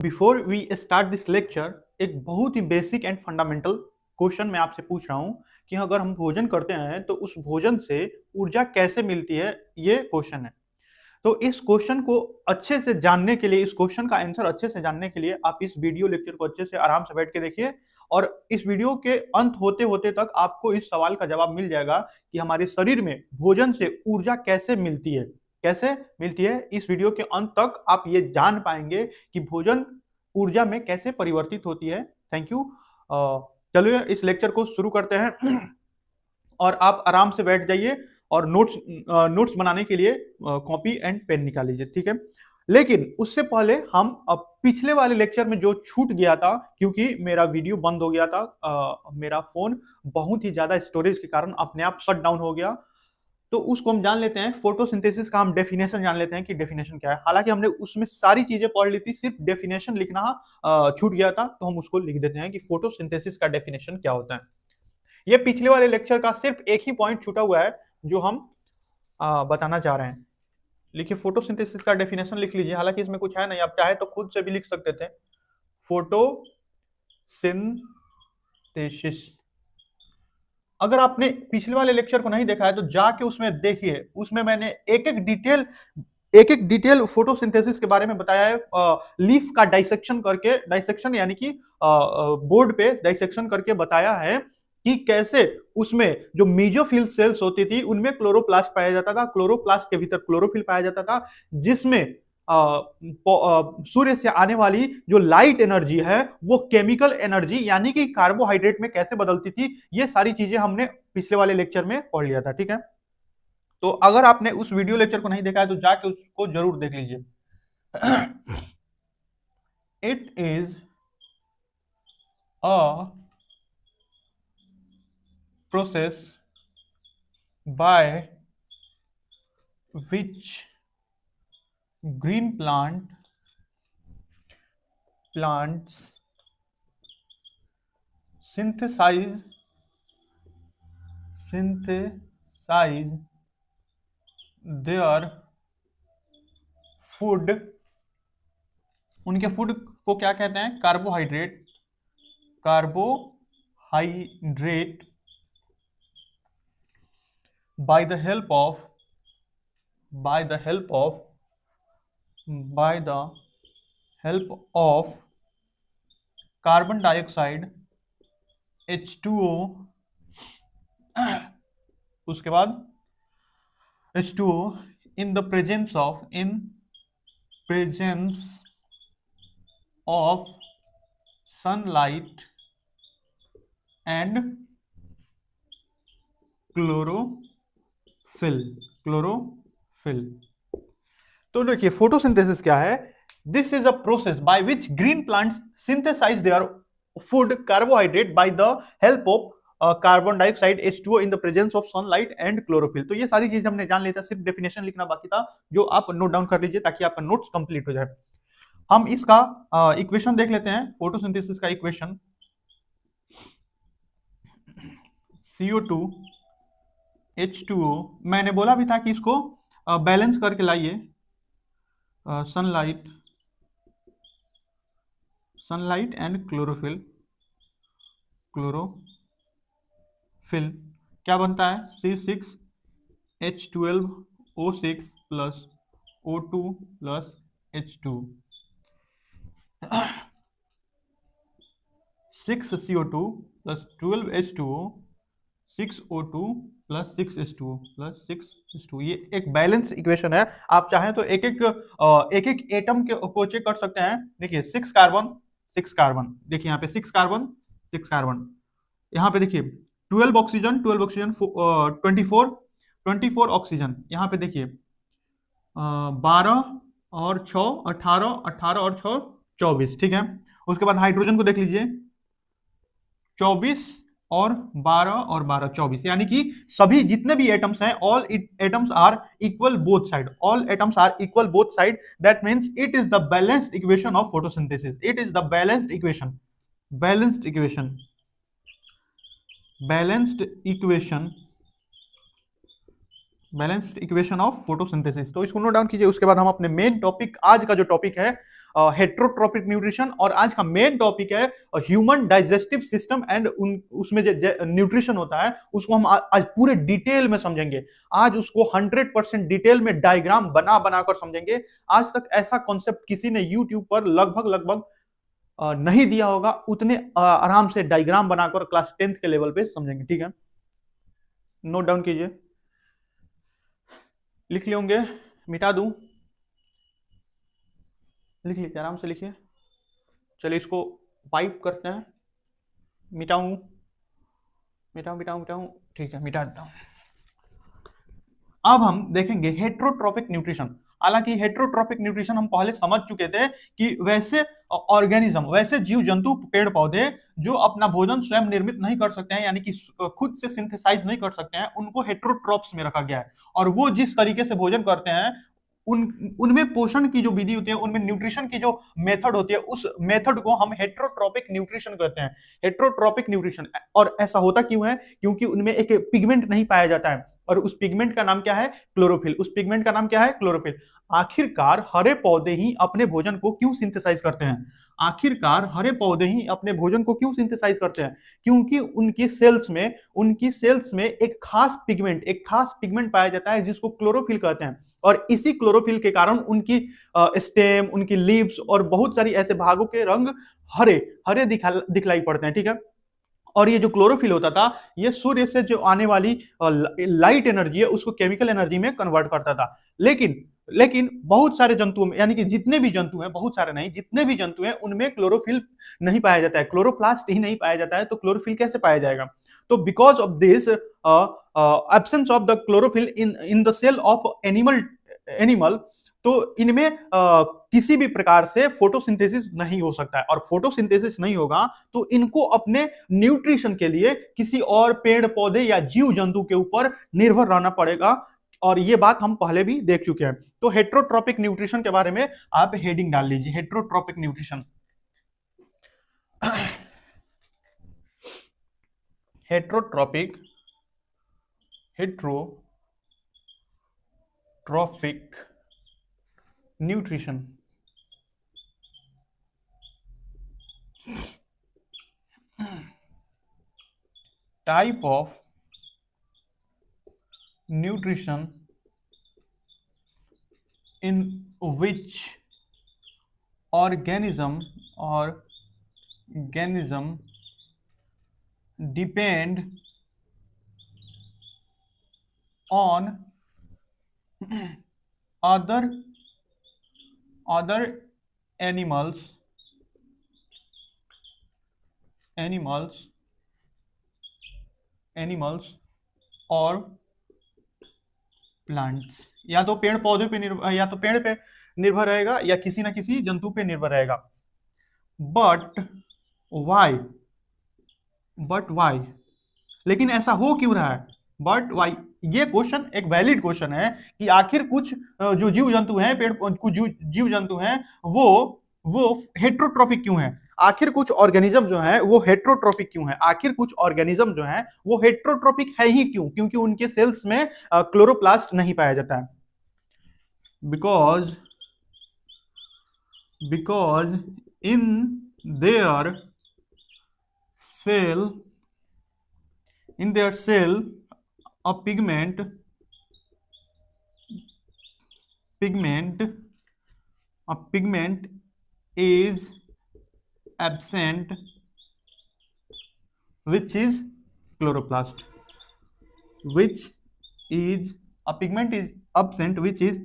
Before we start this lecture, एक बहुत ही बेसिक एंड फंडामेंटल क्वेश्चन मैं आपसे पूछ रहा हूं कि अगर हम भोजन करते हैं तो उस भोजन से ऊर्जा कैसे मिलती है। ये क्वेश्चन है। तो इस क्वेश्चन को अच्छे से जानने के लिए, इस क्वेश्चन का आंसर अच्छे से जानने के लिए आप इस वीडियो लेक्चर को अच्छे से आराम से बैठ के देखिए और इस वीडियो के अंत होते होते तक आपको इस सवाल का जवाब मिल जाएगा कि हमारे शरीर में भोजन से ऊर्जा कैसे मिलती है। कैसे मिलती है, इस वीडियो के अंत तक आप ये जान पाएंगे कि भोजन ऊर्जा में कैसे परिवर्तित होती है। Thank you. चलिए इस लेक्चर को शुरू करते हैं और आप आराम से बैठ जाइए और नोट्स बनाने के लिए कॉपी एंड पेन निकाल लीजिए, ठीक है। लेकिन उससे पहले हम अब पिछले वाले लेक्चर में जो छूट गया था, क्योंकि मेरा वीडियो बंद हो गया था, मेरा फोन बहुत ही ज्यादा स्टोरेज के कारण अपने आप शट डाउन हो गया, तो उसको हम जान लेते हैं। फोटोसिंथेसिस का हम डेफिनेशन जान लेते हैं कि डेफिनेशन क्या है। हालांकि हमने उसमें सारी चीजें पढ़ ली थी, सिर्फ डेफिनेशन लिखना छूट गया था, तो हम उसको लिख देते हैं कि फोटोसिंथेसिस का डेफिनेशन क्या होता है। ये पिछले वाले लेक्चर का सिर्फ एक ही पॉइंट छूटा हुआ है जो हम बताना चाह रहे हैं। लिखिए, फोटोसिंथेसिस का डेफिनेशन लिख लीजिए। हालांकि इसमें कुछ है नहीं, आप चाहे तो खुद से भी लिख सकते थे। फोटोसिंथेसिस, अगर आपने पिछले वाले लेक्चर को नहीं देखा है तो जाके उसमें देखिए, उसमें मैंने एक एक डिटेल फोटोसिंथेसिस के बारे में बताया है। लीफ का डाइसेक्शन करके, डाइसेक्शन यानी कि बोर्ड पे डाइसेक्शन करके बताया है कि कैसे उसमें जो मेसोफिल सेल्स होती थी उनमें क्लोरोप्लास्ट पाया जाता था, क्लोरोप्लास्ट के भीतर क्लोरोफिल पाया जाता था, जिसमें सूर्य से आने वाली जो लाइट एनर्जी है वो केमिकल एनर्जी यानी कि कार्बोहाइड्रेट में कैसे बदलती थी। ये सारी चीजें हमने पिछले वाले लेक्चर में पढ़ लिया था, ठीक है। तो अगर आपने उस वीडियो लेक्चर को नहीं देखा है तो जाके उसको जरूर देख लीजिए। It is a process by which green plants synthesize their food। उनके फूड को क्या कहते हैं? Carbohydrate by the help of carbon dioxide H2O, उसके बाद H2O in the presence of sunlight and chlorophyll. तो देखिए, फोटोसिंथेसिस क्या है? This is a process by which green plants synthesise their food carbohydrate by the help of carbon dioxide H2O in the presence of sunlight and chlorophyll. तो ये सारी चीज हमने जान ली था, सिर्फ डेफिनेशन लिखना बाकी था, जो आप नोट डाउन कर लीजिए ताकि आपका नोट्स कंप्लीट हो जाए। हम इसका इक्वेशन देख लेते हैं, फोटोसिंथेसिस का इक्वेशन। CO2 H2O, मैंने बोला भी था कि इसको बैलेंस करके लाइए। सनलाइट एंड क्लोरोफिल क्या बनता है? C6H12O6 plus O2 plus H2, 6CO2 plus 12H2O, 6O2 plus 6H2O plus 6H2। ये एक बैलेंस इक्वेशन है। आप चाहें तो एक एक एटम को चेक कर सकते हैं। देखिए, 6 कार्बन, देखिए यहाँ पे 6 कार्बन, यहाँ पे देखिए 12 ऑक्सीजन 24 ऑक्सीजन, यहाँ पे देखिए 12 और 6 18 और 6 24, ठीक है। उसके बाद हाइड्रोजन को देख लीजिए, 24 और 12 और 12 24, यानी कि सभी जितने भी एटम्स हैं, all atoms are equal both side, that means it is the balanced equation of photosynthesis. It is the balanced equation of photosynthesis. तो इसको नोट डाउन कीजिए। उसके बाद हम अपने मेन टॉपिक, आज का जो टॉपिक है हेट्रोट्रोपिक न्यूट्रिशन, और आज का मेन टॉपिक है ह्यूमन डाइजेस्टिव सिस्टम एंड उसमें जो न्यूट्रिशन होता है उसको हम आज पूरे डिटेल में समझेंगे। आज उसको 100% डिटेल में डायग्राम बना बनाकर समझेंगे। आज तक ऐसा कॉन्सेप्ट किसी ने यूट्यूब पर लगभग लगभग नहीं दिया होगा, उतने आराम से डायग्राम बनाकर क्लास 10th के लेवल पे समझेंगे। ठीक है, नोट डाउन कीजिए, लिख लिए होंगे, मिटा दूं? लिख लीजिए, आराम से लिखिए। चलिए इसको वाइप करते हैं, मिटाऊं मिटाऊं मिटाऊं मिटाऊं, ठीक है मिटा देता हूं। अब हम देखेंगे हेट्रोट्रोपिक न्यूट्रिशन। हालांकि हेट्रोट्रोपिक न्यूट्रिशन हम पहले समझ चुके थे कि वैसे ऑर्गेनिज्म, वैसे जीव जंतु, पेड़ पौधे जो अपना भोजन स्वयं निर्मित नहीं कर सकते हैं, यानी कि खुद से सिंथेसाइज नहीं कर सकते हैं, उनको हेट्रोट्रोप्स में रखा गया है। और वो जिस तरीके से भोजन करते हैं उनमें पोषण की जो विधि होती है, उनमें न्यूट्रिशन की जो मेथड होती है, उस मेथड को हम हेट्रोट्रोपिक न्यूट्रिशन कहते हैं। Heterotrophic nutrition. और ऐसा होता क्यों है? क्योंकि उनमें एक पिगमेंट नहीं पाया जाता है, और उस पिगमेंट का नाम क्या है? क्लोरोफिल। उस पिगमेंट का नाम क्या है? क्लोरोफिल। आखिरकार हरे पौधे ही अपने भोजन को क्यों सिंथेसाइज करते हैं? आखिरकार हरे पौधे ही अपने भोजन को क्यों सिंथेसाइज करते हैं? क्योंकि उनकी सेल्स में एक खास पिगमेंट पाया जाता है जिसको क्लोरोफिल कहते हैं। और इसी क्लोरोफिल के कारण उनकी स्टेम, उनकी लीव्स और बहुत सारी ऐसे भागों के रंग हरे हरे दिखलाई पड़ते हैं। ठीक है, और ये जो क्लोरोफिल होता था, ये सूर्य से जो आने वाली लाइट एनर्जी है उसको केमिकल एनर्जी में कन्वर्ट करता था। लेकिन बहुत सारे जंतुओं में, यानी कि जितने भी जंतु हैं, बहुत सारे नहीं, जितने भी जंतु हैं उनमें क्लोरोफिल नहीं पाया जाता है, क्लोरोप्लास्ट ही नहीं पाया जाता है। तो क्लोरोफिल कैसे पाया जाएगा? तो because of this absence of the chlorophyll in the cell of animal, तो इनमें किसी भी प्रकार से फोटोसिंथेसिस नहीं हो सकता है। और फोटोसिंथेसिस नहीं होगा तो इनको अपने न्यूट्रिशन के लिए किसी और पेड़ पौधे या जीव जंतु के ऊपर निर्भर रहना पड़ेगा। और ये बात हम पहले भी देख चुके हैं। तो हेट्रोट्रोपिक न्यूट्रिशन के बारे में आप हेडिंग डाल लीजिए, heterotrophic nutrition. Heterotrophic nutrition. Type of nutrition in which organism depend on other animals और प्लांट्स। या तो पेड़ पौधे पे निर्भर, या तो पेड़ पे निर्भर रहेगा या किसी ना किसी जंतु पे निर्भर रहेगा। बट वाई, लेकिन ऐसा हो क्यों रहा है? बट वाई, ये क्वेश्चन एक वैलिड क्वेश्चन है कि आखिर कुछ जो जीव जंतु हैं, कुछ जीव जंतु हैं, वो हेट्रोट्रोपिक क्यों है? आखिर कुछ ऑर्गेनिज्म जो है वो हेट्रोट्रोपिक क्यों है? आखिर कुछ ऑर्गेनिज्म जो है वो हेट्रोट्रोपिक है ही क्यों? क्योंकि उनके सेल्स में क्लोरोप्लास्ट नहीं पाया जाता है। Because in their cell a pigment is absent, which is chloroplast, which is a pigment is absent which is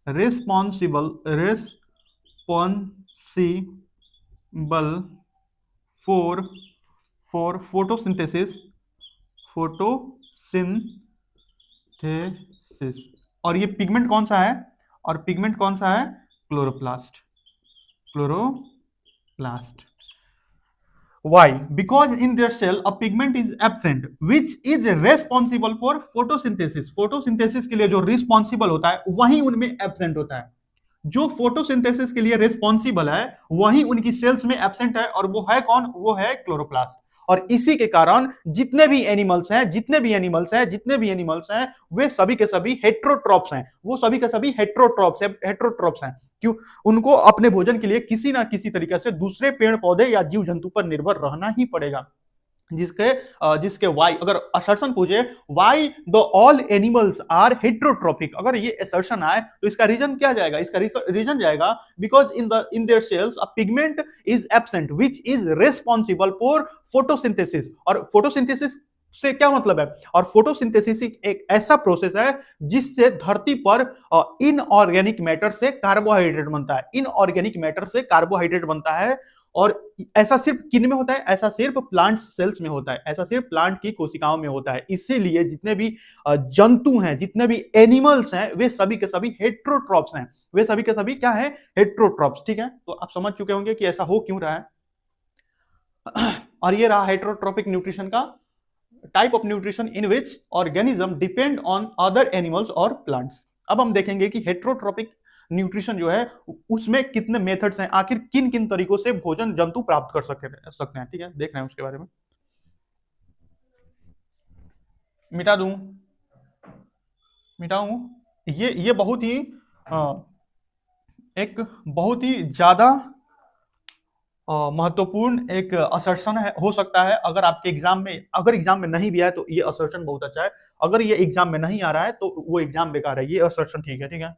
responsible for photosynthesis। और ये पिगमेंट कौन सा है? और पिगमेंट कौन सा है? Chloroplast. Why? Because in their cell a pigment is absent which is responsible for photosynthesis। Photosynthesis के लिए जो रिस्पॉन्सिबल होता है वही उनमें एब्सेंट होता है। जो फोटोसिंथेसिस के लिए रिस्पॉन्सिबल है वही उनकी सेल्स में एब्सेंट है, और वो है कौन? वो है क्लोरोप्लास्ट। और इसी के कारण जितने भी एनिमल्स हैं वे सभी के सभी हेट्रोट्रॉप्स हैं, वो सभी के सभी हेट्रोट्रॉप्स हैं। क्यों? उनको अपने भोजन के लिए किसी ना किसी तरीके से दूसरे पेड़ पौधे या जीव जंतु पर निर्भर रहना ही पड़ेगा। जिसके वाई, अगर असर्शन पूछे why the all animals are heterotrophic, अगर ये असर्शन आए तो इसका रीजन क्या जाएगा? इसका रीजन जाएगा because in their cells a pigment is absent which is responsible for photosynthesis. और फोटोसिंथेसिस से क्या मतलब है? और फोटोसिंथेसिस एक ऐसा प्रोसेस है जिससे धरती पर इनऑर्गेनिक मैटर से कार्बोहाइड्रेट बनता है, इनऑर्गेनिक मैटर से कार्बोहाइड्रेट बनता है। और ऐसा सिर्फ किन में होता है? ऐसा सिर्फ प्लांट सेल्स में होता है, ऐसा सिर्फ प्लांट की कोशिकाओं में होता है। इसीलिए जितने भी जंतु हैं, जितने भी एनिमल्स हैं, वे सभी के सभी हेट्रोट्रॉप्स हैं, वे सभी के सभी क्या है? हेट्रोट्रॉप्स। ठीक है, तो आप समझ चुके होंगे कि ऐसा हो क्यों रहा है। और ये रहा हेट्रोट्रॉपिक न्यूट्रिशन का type of nutrition in which organism depend on other animals और प्लांट्स। अब हम देखेंगे कि हेट्रोट्रॉपिक न्यूट्रिशन जो है उसमें कितने मेथड्स हैं, आखिर किन किन तरीकों से भोजन जंतु प्राप्त कर सकते हैं। ठीक है, देख रहे हैं उसके बारे में। मिटाऊं ये बहुत ही एक बहुत ही ज्यादा महत्वपूर्ण एक असर्शन है, हो सकता है। अगर आपके एग्जाम में नहीं भी आया तो ये असर्शन बहुत अच्छा है। अगर ये एग्जाम में नहीं आ रहा है तो वो एग्जाम बेकार है, ये असर्शन ठीक है। ठीक है,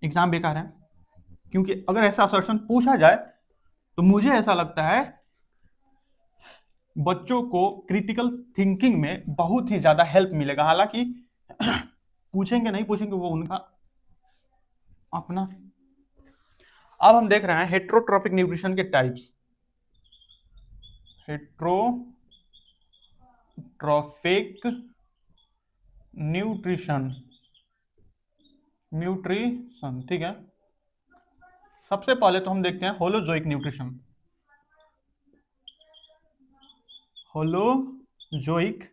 एग्जाम बेकार है क्योंकि अगर ऐसा असर्शन पूछा जाए तो मुझे ऐसा लगता है बच्चों को क्रिटिकल थिंकिंग में बहुत ही ज्यादा हेल्प मिलेगा। हालांकि पूछेंगे नहीं पूछेंगे वो उनका अपना। अब हम देख रहे हैं हेट्रोट्रॉपिक न्यूट्रिशन के टाइप्स। हेट्रोट्रॉपिक न्यूट्रिशन, ठीक है। सबसे पहले तो हम देखते हैं होलोजोइक न्यूट्रिशन। होलोजोइक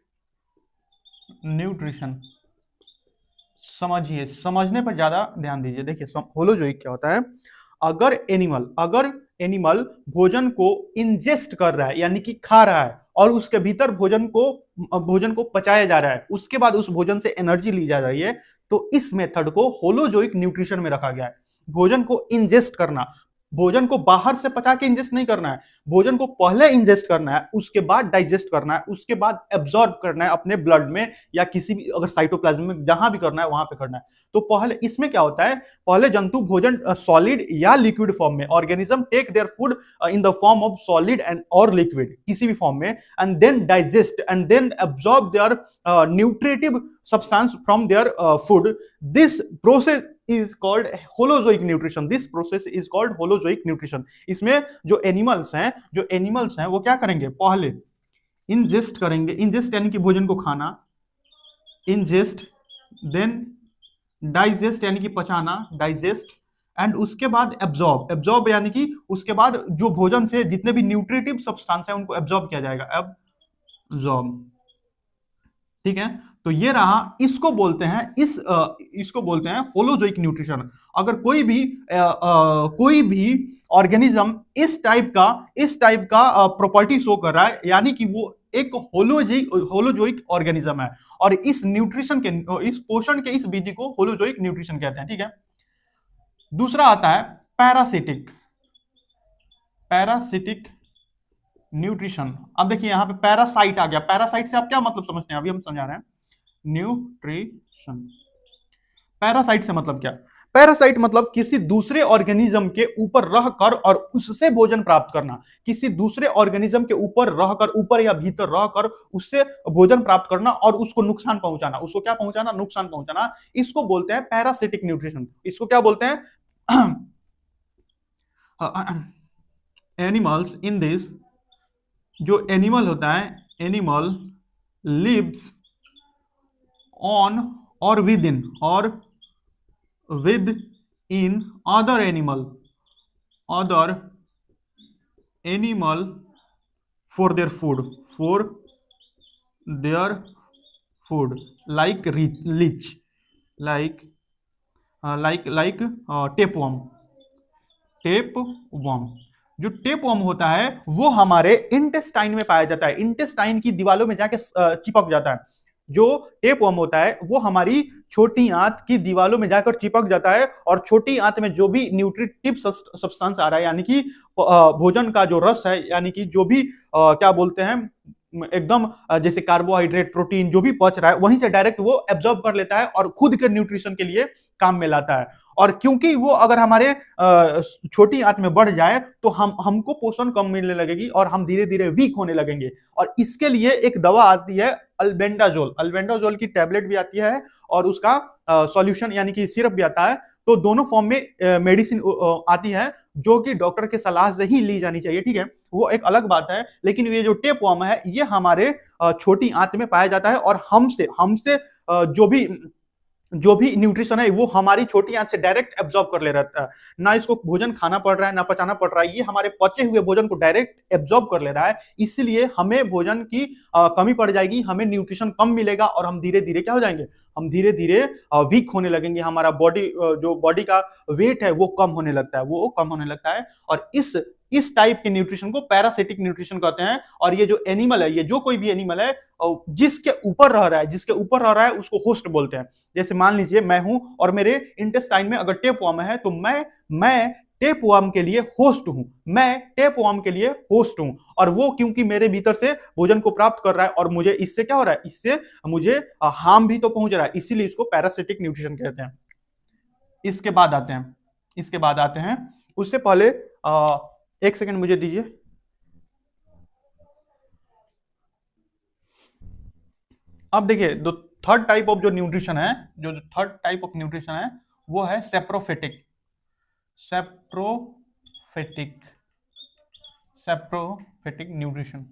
न्यूट्रिशन समझिए, समझने पर ज्यादा ध्यान दीजिए। देखिए होलोजोइक क्या होता है? अगर एनिमल भोजन को इंजेस्ट कर रहा है, यानी कि खा रहा है, और उसके भीतर भोजन को पचाया जा रहा है, उसके बाद उस भोजन से एनर्जी ली जा रही है, तो इस मेथड को होलोजोइक न्यूट्रिशन में रखा गया है। भोजन को इंजेस्ट करना, भोजन को बाहर से पचा के इंजेस्ट नहीं करना है, भोजन को पहले इंजेस्ट करना है, उसके बाद डाइजेस्ट करना है, उसके बाद एब्जॉर्ब करना है अपने ब्लड में या किसी भी अगर साइटोप्लाज्म में जहां भी करना है वहां पे करना है। तो पहले इसमें क्या होता है? पहले जंतु भोजन सॉलिड या लिक्विड फॉर्म में, organism take their food in the form of solid and और लिक्विड, किसी भी फॉर्म में, and then digest and then absorb their nutritive substance from their food. This process is called holozoic nutrition. This process is called holozoic nutrition. इसमें जो animals हैं वो क्या करेंगे? पहले इंजेस्ट करेंगे, इंजेस्ट यानी कि भोजन को खाना, इंजेस्ट, देन डाइजेस्ट यानी कि पचाना, डाइजेस्ट, एंड उसके बाद एब्जॉर्ब, एब्जॉर्ब यानी कि उसके बाद जो भोजन से जितने भी न्यूट्रिटिव सब्सटेंस है उनको एब्जॉर्ब किया जाएगा, एब्जॉर्ब। ठीक है, तो ये रहा, इसको बोलते हैं होलोजोइक न्यूट्रिशन। अगर कोई भी ऑर्गेनिज्म इस टाइप का प्रॉपर्टी शो कर रहा है, यानी कि वो एक होलोजोइक ऑर्गेनिज्म है, और इस न्यूट्रिशन के, इस पोषण के इस विधि को होलोजोइक न्यूट्रिशन कहते हैं। ठीक है, दूसरा आता है पैरासिटिक न्यूट्रिशन। अब देखिए यहां पे पैरासाइट आ गया। पैरासाइट से आप क्या मतलब समझते हैं? अभी हम समझा रहे हैं। न्यूट्रिशन, पैरासाइट से मतलब क्या? पैरासाइट मतलब किसी दूसरे ऑर्गेनिज्म के ऊपर रहकर और उससे भोजन प्राप्त करना, किसी दूसरे ऑर्गेनिज्म के ऊपर रहकर, ऊपर या भीतर रहकर उससे भोजन प्राप्त करना और उसको नुकसान पहुंचाना। उसको क्या पहुंचाना? नुकसान पहुंचाना। इसको बोलते हैं पैरासिटिक न्यूट्रिशन। इसको क्या बोलते हैं? एनिमल्स इन दिस, जो एनिमल होता है, एनिमल लिव्स ऑन और with in other animal for their food like leech, like tapeworm. जो टेपवर्म होता है वो हमारे इंटेस्टाइन में पाया जाता है, इंटेस्टाइन की दीवारों में जाके चिपक जाता है। जो टेपवर्म होता है वो हमारी छोटी आंत की दीवारों में जाकर चिपक जाता है, और छोटी आंत में जो भी न्यूट्रिटिव सब्सटेंस आ रहा है, यानी कि भोजन का जो रस है, यानी कि जो भी क्या बोलते हैं एकदम जैसे कार्बोहाइड्रेट, प्रोटीन जो भी पच रहा है वहीं से डायरेक्ट वो एब्जॉर्ब कर लेता है और खुद के न्यूट्रिशन के लिए काम में लाता है। और क्योंकि वो अगर हमारे छोटी आंत में बढ़ जाए तो हमको पोषण कम मिलने लगेगी और हम धीरे धीरे वीक होने लगेंगे। और इसके लिए एक दवा आती है अल्बेंडाजोल, अल्बेंडाजोल की टैबलेट भी आती है और उसका सॉल्यूशन यानी कि सिरप भी आता है। तो दोनों फॉर्म में मेडिसिन आती है जो कि डॉक्टर के सलाह से ही ली जानी चाहिए, ठीक है, वो एक अलग बात है। लेकिन ये जो टेपवर्म है ये हमारे छोटी आंत में पाया जाता है और हमसे हमसे जो भी न्यूट्रिशन है वो हमारी छोटी आंत से डायरेक्ट एब्जॉर्ब कर ले रहता है। ना इसको भोजन खाना पड़ रहा है ना पचाना पड़ रहा है, ये हमारे पचे हुए भोजन को डायरेक्ट एब्जॉर्ब कर ले रहा है। इसलिए हमें भोजन की कमी पड़ जाएगी, हमें न्यूट्रिशन कम मिलेगा और हम धीरे धीरे क्या हो जाएंगे, हम धीरे धीरे वीक होने लगेंगे। हमारा बॉडी जो बॉडी का वेट है वो कम होने लगता है, वो कम होने लगता है। और इस टाइप के न्यूट्रिशन को पैरासिटिक न्यूट्रिशन कहते हैं। और ये जो एनिमल है, ये जो कोई भी एनिमल है जिसके ऊपर रह रहा है उसको होस्ट बोलते हैं। जैसे मान लीजिए मैं हूं और मेरे इंटेस्टाइन में अगर टेपवर्म है तो मैं टेपवर्म के लिए होस्ट हूं, मैं टेपवर्म के लिए होस्ट हूं। और वो क्योंकि मेरे भीतर से भोजन को प्राप्त कर रहा है और मुझे इससे क्या हो रहा है, इससे मुझे हार्म भी तो पहुंच रहा है, इसीलिए इसको पैरासिटिक न्यूट्रिशन कहते हैं। इसके बाद आते हैं उससे पहले एक सेकंड मुझे दीजिए। अब देखिए जो थर्ड टाइप ऑफ जो न्यूट्रिशन है, जो थर्ड टाइप ऑफ न्यूट्रिशन है वो है सेप्रोफिटिक। Saprophytic saprophytic nutrition.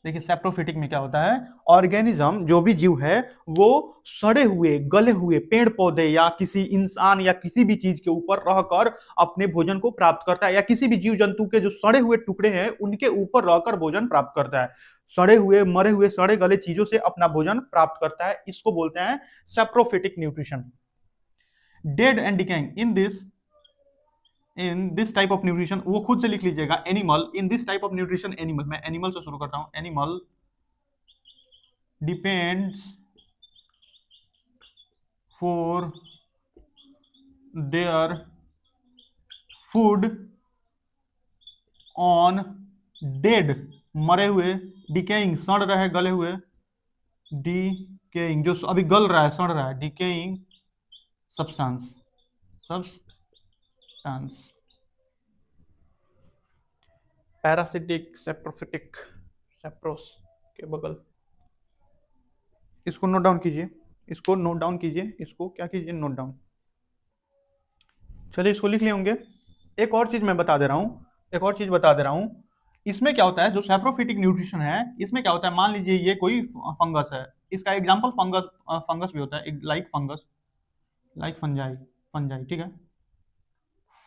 देखिए सेप्रोफिटिक में क्या होता है, ऑर्गेनिज्म जो भी जीव है वो सड़े हुए गले हुए पेड़ पौधे या किसी इंसान या किसी भी चीज के ऊपर रहकर अपने भोजन को प्राप्त करता है, या किसी भी जीव जंतु के जो सड़े हुए टुकड़े हैं उनके ऊपर रहकर भोजन प्राप्त करता है। सड़े हुए मरे हुए सड़े गले चीजों से अपना भोजन प्राप्त करता है, इसको बोलते हैं saprophytic nutrition. Dead and decaying in this type of nutrition, वो खुद से लिख लीजिएगा, animal in this type of nutrition, animal, मैं एनिमल से शुरू करता हूं, animal depends for their food on dead, मरे हुए, डिकेइंग सड़ रहे गले हुए, डिकेइंग जो अभी गल रहा है सड़ रहा है, डिकेइंग सब्सटेंस पैरासिटिक सेप्रोफिटिक, सेप्रोस के बगल, इसको नोट डाउन कीजिए, इसको नोट डाउन कीजिए, इसको क्या कीजिए, नोट डाउन। चलिए इसको लिख लिए होंगे। एक और चीज मैं बता दे रहा हूं, एक और चीज बता दे रहा हूं। इसमें क्या होता है, जो सेप्रोफिटिक न्यूट्रिशन है इसमें क्या होता है, मान लीजिए ये कोई फंगस है, इसका एग्जांपल फंगस भी होता है, like fungus, like fungi, fungi ठीक है,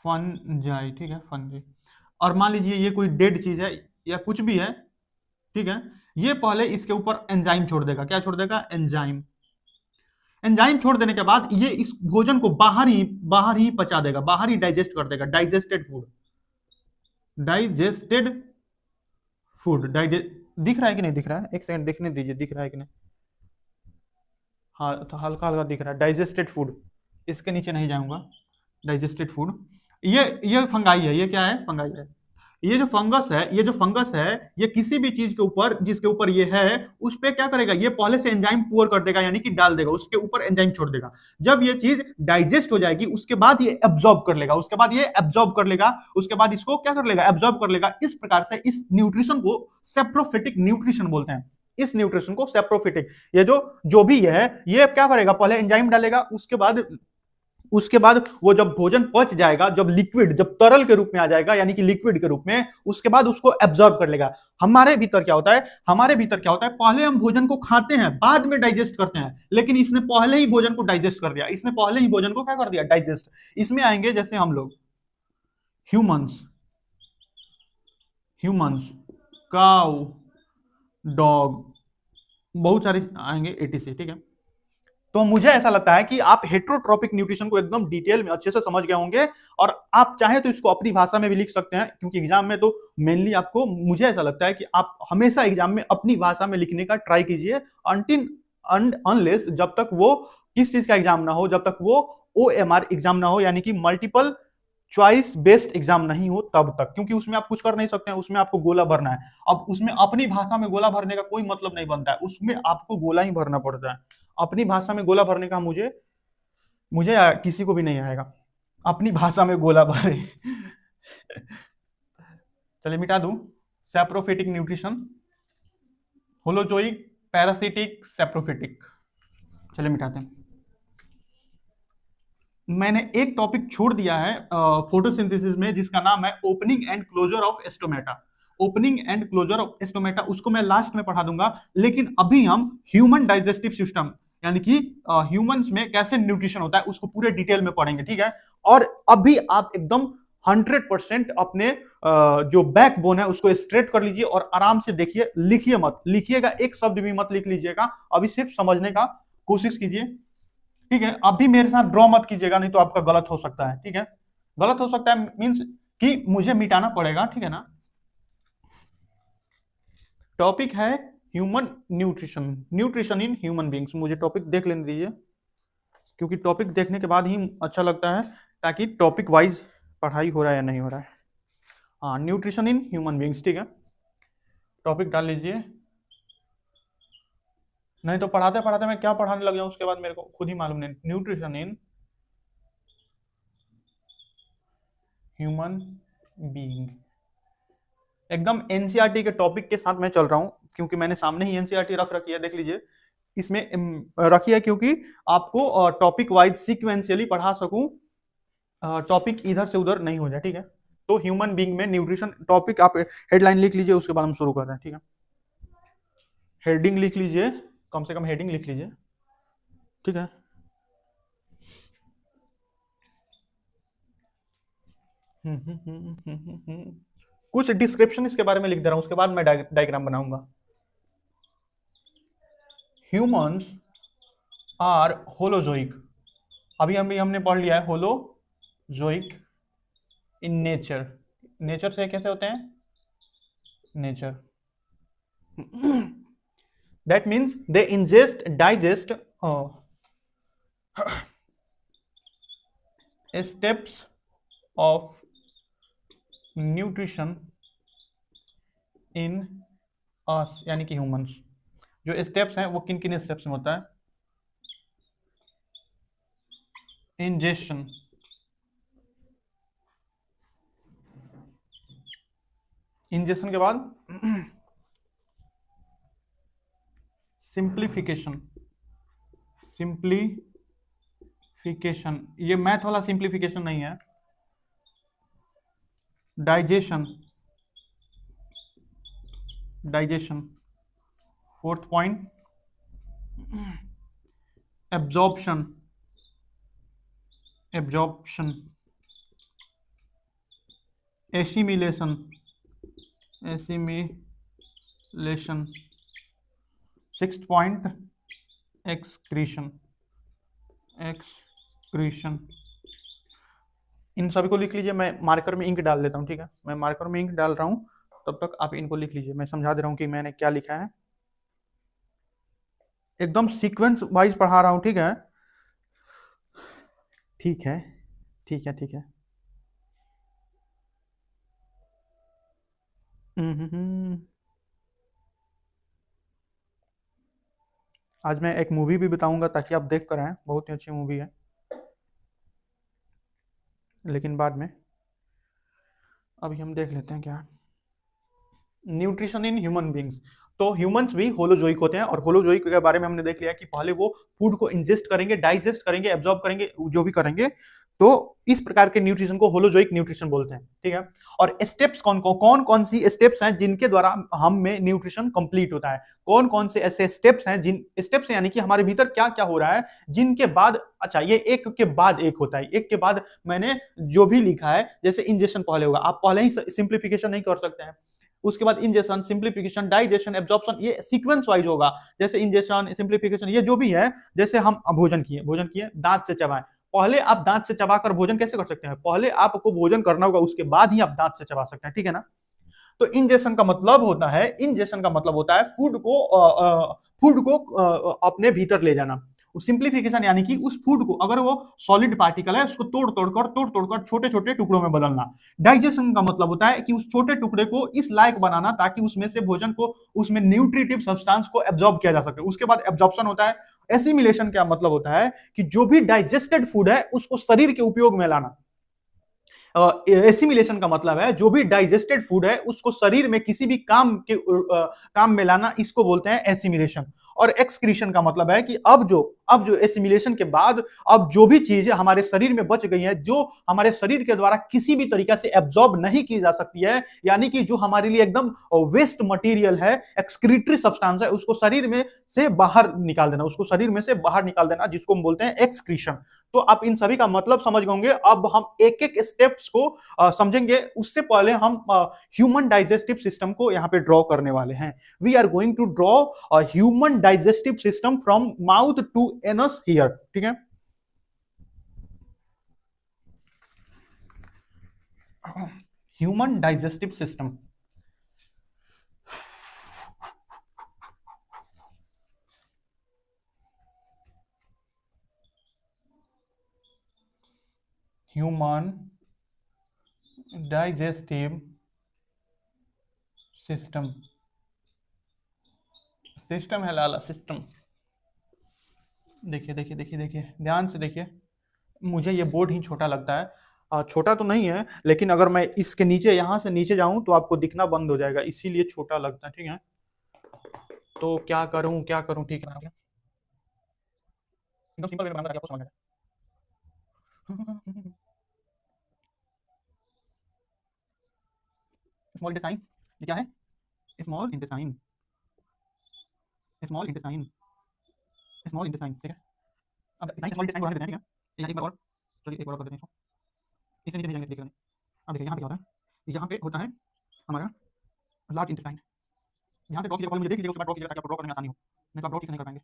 फंजाई ठीक है, फंजाई। और मान लीजिए ये कोई डेड चीज है या कुछ भी है, ठीक है, ये पहले इसके ऊपर एंजाइम छोड़ देगा, क्या छोड़ देगा, एंजाइम। एंजाइम छोड़ देने के बाद ये इस भोजन को बाहर ही पचा देगा, बाहर ही डाइजेस्ट कर देगा, डाइजेस्टेड फूड, डाइजेस्टेड फूड, दिख रहा है कि नहीं दिख रहा है, एक सेकंड देखने दीजिए, दिख रहा है कि नहीं, हाँ तो हल्का हल्का दिख रहा है, डाइजेस्टेड फूड, इसके नीचे नहीं जाऊंगा, डाइजेस्टेड फूड। ये फंगाई है, ये क्या है, फंगाई है। ये जो फंगस है ये किसी भी चीज के ऊपर जिसके ऊपर ये है उस पे क्या करेगा, ये पहले से एंजाइम पुअर कर देगा, यानी कि डाल देगा, उसके ऊपर एंजाइम छोड़ देगा। जब ये चीज डाइजेस्ट हो जाएगी उसके बाद ये एब्जॉर्ब कर लेगा, उसके बाद इसको क्या कर लेगा, एब्जॉर्ब कर लेगा। इस प्रकार से इस न्यूट्रिशन को सेप्रोफिटिक न्यूट्रिशन बोलते हैं, इस न्यूट्रिशन को सेप्रोफिटिक। ये जो भी है ये क्या करेगा, पहले एंजाइम डालेगा, उसके बाद वो जब भोजन पच जाएगा, जब लिक्विड, जब तरल के रूप में आ जाएगा, यानी कि लिक्विड के रूप में, उसके बाद उसको एब्जॉर्ब कर लेगा। हमारे भीतर क्या होता है, पहले हम भोजन को खाते हैं बाद में डाइजेस्ट करते हैं, लेकिन इसने पहले ही भोजन को डाइजेस्ट कर दिया, इसने पहले ही भोजन को क्या कर दिया, डाइजेस्ट। इसमें आएंगे जैसे हम लोग ह्यूमंस, काउ, डॉग, बहुत सारे आएंगे एटीसी, ठीक है। तो मुझे ऐसा लगता है कि आप हेट्रोट्रोपिक न्यूट्रिशन को एकदम डिटेल में अच्छे से समझ गए होंगे, और आप चाहे तो इसको अपनी भाषा में भी लिख सकते हैं, क्योंकि एग्जाम में तो मेनली आपको, मुझे ऐसा लगता है कि आप हमेशा एग्जाम में अपनी भाषा में लिखने का ट्राई कीजिए, अनटिल अनलेस, जब तक वो किस चीज का एग्जाम ना हो, जब तक वो OMR एग्जाम ना हो, यानी कि मल्टीपल चॉइस बेस्ड एग्जाम नहीं हो तब तक, क्योंकि उसमें आप कुछ कर नहीं सकते हैं, उसमें आपको गोला भरना है। अब उसमें अपनी भाषा में गोला भरने का कोई मतलब नहीं बनता है, उसमें आपको गोला ही भरना पड़ता है। अपनी भाषा में गोला भरने का मुझे मुझे किसी को भी नहीं आएगा, अपनी भाषा में गोला भरे। चलिए मिटा दूं, saprophytic nutrition, holozoic, parasitic, saprophytic. चलिए मिटाते हैं। मैंने एक टॉपिक छोड़ दिया है फोटोसिंथेसिस में, जिसका नाम है opening and closure of stomata. Opening and closure of stomata उसको मैं लास्ट में पढ़ा दूंगा, लेकिन अभी हम ह्यूमन डाइजेस्टिव सिस्टम, यानी कि ह्यूमंस में कैसे न्यूट्रिशन होता है, उसको पूरे डिटेल में पढ़ेंगे, ठीक है। और अभी आप एकदम 100% अपने जो बैकबोन है उसको स्ट्रेट कर लीजिए और आराम से देखिए, लिखिए मत, लिखिएगा एक शब्द भी मत लिख लीजिएगा, अभी सिर्फ समझने का कोशिश कीजिए, ठीक है। अभी मेरे साथ ड्रॉ मत कीजिएगा, नहीं तो आपका गलत हो सकता है, ठीक है। गलत हो सकता है मींस कि मुझे मिटाना पड़ेगा, ठीक है ना। टॉपिक है human nutrition, nutrition in human beings. मुझे टॉपिक देख लेने दीजिए, क्योंकि टॉपिक देखने के बाद ही अच्छा लगता है, ताकि टॉपिक वाइज पढ़ाई हो रहा है या नहीं हो रहा है। हाँ, न्यूट्रिशन इन ह्यूमन बींग्स, ठीक है। टॉपिक डाल लीजिए, नहीं तो पढ़ाते पढ़ाते मैं क्या पढ़ाने लग जाऊं उसके बाद मेरे को खुद ही मालूम नहीं। न्यूट्रिशन इन ह्यूमन बीइंग, एकदम एनसीईआरटी के टॉपिक के साथ मैं चल रहा हूं, क्योंकि मैंने सामने ही एनसीईआरटी रख रखी है, देख लीजिए। इसमें रखी है क्योंकि आपको टॉपिक वाइज सीक्वेंशियली पढ़ा सकूं, टॉपिक इधर से उधर नहीं हो जाए, ठीक है। तो ह्यूमन बीइंग में न्यूट्रिशन टॉपिक, आप हेडलाइन लिख लीजिए, उसके बाद हम शुरू कर रहे हैं, ठीक है। हेडिंग लिख लीजिए, कम से कम हेडिंग लिख लीजिए, ठीक है। कुछ डिस्क्रिप्शन इसके बारे में लिख दे रहा हूं, उसके बाद मैं डायग्राम बनाऊंगा। ह्यूमंस आर होलोजोइक, अभी हमने पढ़ लिया है होलोजोइक इन नेचर। नेचर से कैसे होते हैं? Nature, that means they ingest, digest steps of nutrition in us, यानी कि ह्यूमंस। जो स्टेप्स हैं वो किन किन स्टेप्स में होता है? इंजेशन, इंजेशन के बाद सिंप्लीफिकेशन, सिंप्लीफिकेशन, ये मैथ वाला सिंप्लीफिकेशन नहीं है। Digestion, digestion, fourth point absorption, absorption, assimilation, assimilation, sixth point excretion, excretion. इन सभी को लिख लीजिए, मैं मार्कर में इंक डाल देता हूँ, ठीक है। मैं मार्कर में इंक डाल रहा हूँ, तब तक आप इनको लिख लीजिए, मैं समझा दे रहा हूँ कि मैंने क्या लिखा है। एकदम सीक्वेंस वाइज पढ़ा रहा हूँ, ठीक है, ठीक है, ठीक है, ठीक है। आज मैं एक मूवी भी बताऊंगा ताकि आप देख कर आए, बहुत ही अच्छी मूवी है, लेकिन बाद में, अभी हम देख लेते हैं क्या। न्यूट्रिशन इन ह्यूमन बींग्स, तो ह्यूमंस भी होलोजोइक होते हैं, और होलोजोइक के बारे में हमने देख लिया कि पहले वो फूड को इंजेस्ट करेंगे, डाइजेस्ट करेंगे, एब्जॉर्ब करेंगे, जो भी करेंगे, तो इस प्रकार के न्यूट्रिशन को होलोजोइक न्यूट्रिशन बोलते हैं, ठीक है। और स्टेप्स कौन कौन सी स्टेप्स हैं जिनके द्वारा हम में न्यूट्रिशन कंप्लीट होता है, कौन कौन से ऐसे स्टेप्स हैं, जिन स्टेप्स यानी कि हमारे भीतर क्या क्या हो रहा है, जिनके बाद, अच्छा ये एक के बाद एक होता है, एक के बाद मैंने जो भी लिखा है, जैसे इंजेक्शन पहले होगा, आप पहले ही सिंप्लीफिकेशन नहीं कर सकते हैं, उसके बाद इंजेशन, सिंप्लीफिकेशन, डाइजेशन, एब्जॉर्प्शन, ये सीक्वेंस वाइज होगा। जैसे इंजेशन, सिंप्लीफिकेशन, ये जो भी है, जैसे हम भोजन किए दांत से चबाएं। पहले आप दांत से चबाकर भोजन कैसे कर सकते हैं? पहले आपको भोजन करना होगा, उसके बाद ही आप दांत से चबा सकते हैं, ठीक है ना? तो इंजेशन का मतलब होता है फूड को अपने भीतर ले जाना। सिंप्लीफिकेशन यानी कि उस फूड को, अगर वो सॉलिड पार्टिकल है, उसको तोड़ तोड़कर छोटे छोटे टुकड़ों में बदलना। डाइजेशन का मतलब होता है कि उस छोटे टुकड़े को इस लायक बनाना ताकि उसमें से भोजन को, उसमें न्यूट्रिटिव सब्सटेंस को एब्जॉर्ब किया जा सके। उसके बाद एब्जॉर्प्शन होता है। एसिमिलेशन का मतलब होता है कि जो भी डाइजेस्टेड फूड है उसको शरीर के उपयोग में लाना। एसिमिलेशन का मतलब है जो भी डाइजेस्टेड फूड है उसको शरीर में किसी भी काम में लाना, इसको बोलते हैं एसिमिलेशन। और एक्सक्रीशन का मतलब है कि अब जो एसिमिलेशन के बाद अब जो भी चीजें हमारे शरीर में बच गई हैं, जो हमारे शरीर के द्वारा किसी भी तरीका से एब्जॉर्ब नहीं की जा सकती है, यानी कि जो हमारे लिए एकदम वेस्ट मटेरियल है, एक्सक्रीटरी सब्सटेंस है, उसको शरीर में से बाहर निकाल देना, जिसको हम बोलते हैं एक्सक्रीशन। तो आप इन सभी का मतलब समझ गए होंगे। अब हम एक एक स्टेप्स को समझेंगे। उससे पहले हम ह्यूमन डाइजेस्टिव सिस्टम को यहाँ पे ड्रॉ करने वाले हैं। We are going to draw human digestive system from mouth to anus here, ठीक है? Human digestive system, human digestive system, system है लाला, सिस्टम। देखिए देखिए देखिए देखिए, ध्यान से देखिए। मुझे ये बोर्ड ही छोटा लगता है। छोटा तो नहीं है, लेकिन अगर मैं इसके नीचे, यहाँ से नीचे जाऊं तो आपको दिखना बंद हो जाएगा, इसीलिए छोटा लगता है, ठीक है? तो क्या करूं क्या करूं, ठीक है? एकदम सिंपल वे में बताऊंगा ताकि आपको समझ में स्मॉल इंटेस्टाइन, ये क्या है? Small intestine, small intestine, small intestine, ठीक है? अब इतना ही स्मॉल इंटेस्टाइन बढ़ा देते हैं, ठीक है? एक बार और, चलिए एक बार और कर देते हैं इसको। इससे नीचे नहीं जाएंगे, देखिए। अब देखिए यहाँ पे क्या होता है, यहाँ पे होता है हमारा लार्ज इंटेस्टाइन। यहाँ पे ड्रॉ कीजिएगा, पहले मुझे देख लीजिएगा, उसके बाद ड्रॉ कीजिएगा ताकि आपको ड्रॉ करने में आसानी हो, नहीं तो आप ड्रॉ ठीक से नहीं कर पाएंगे।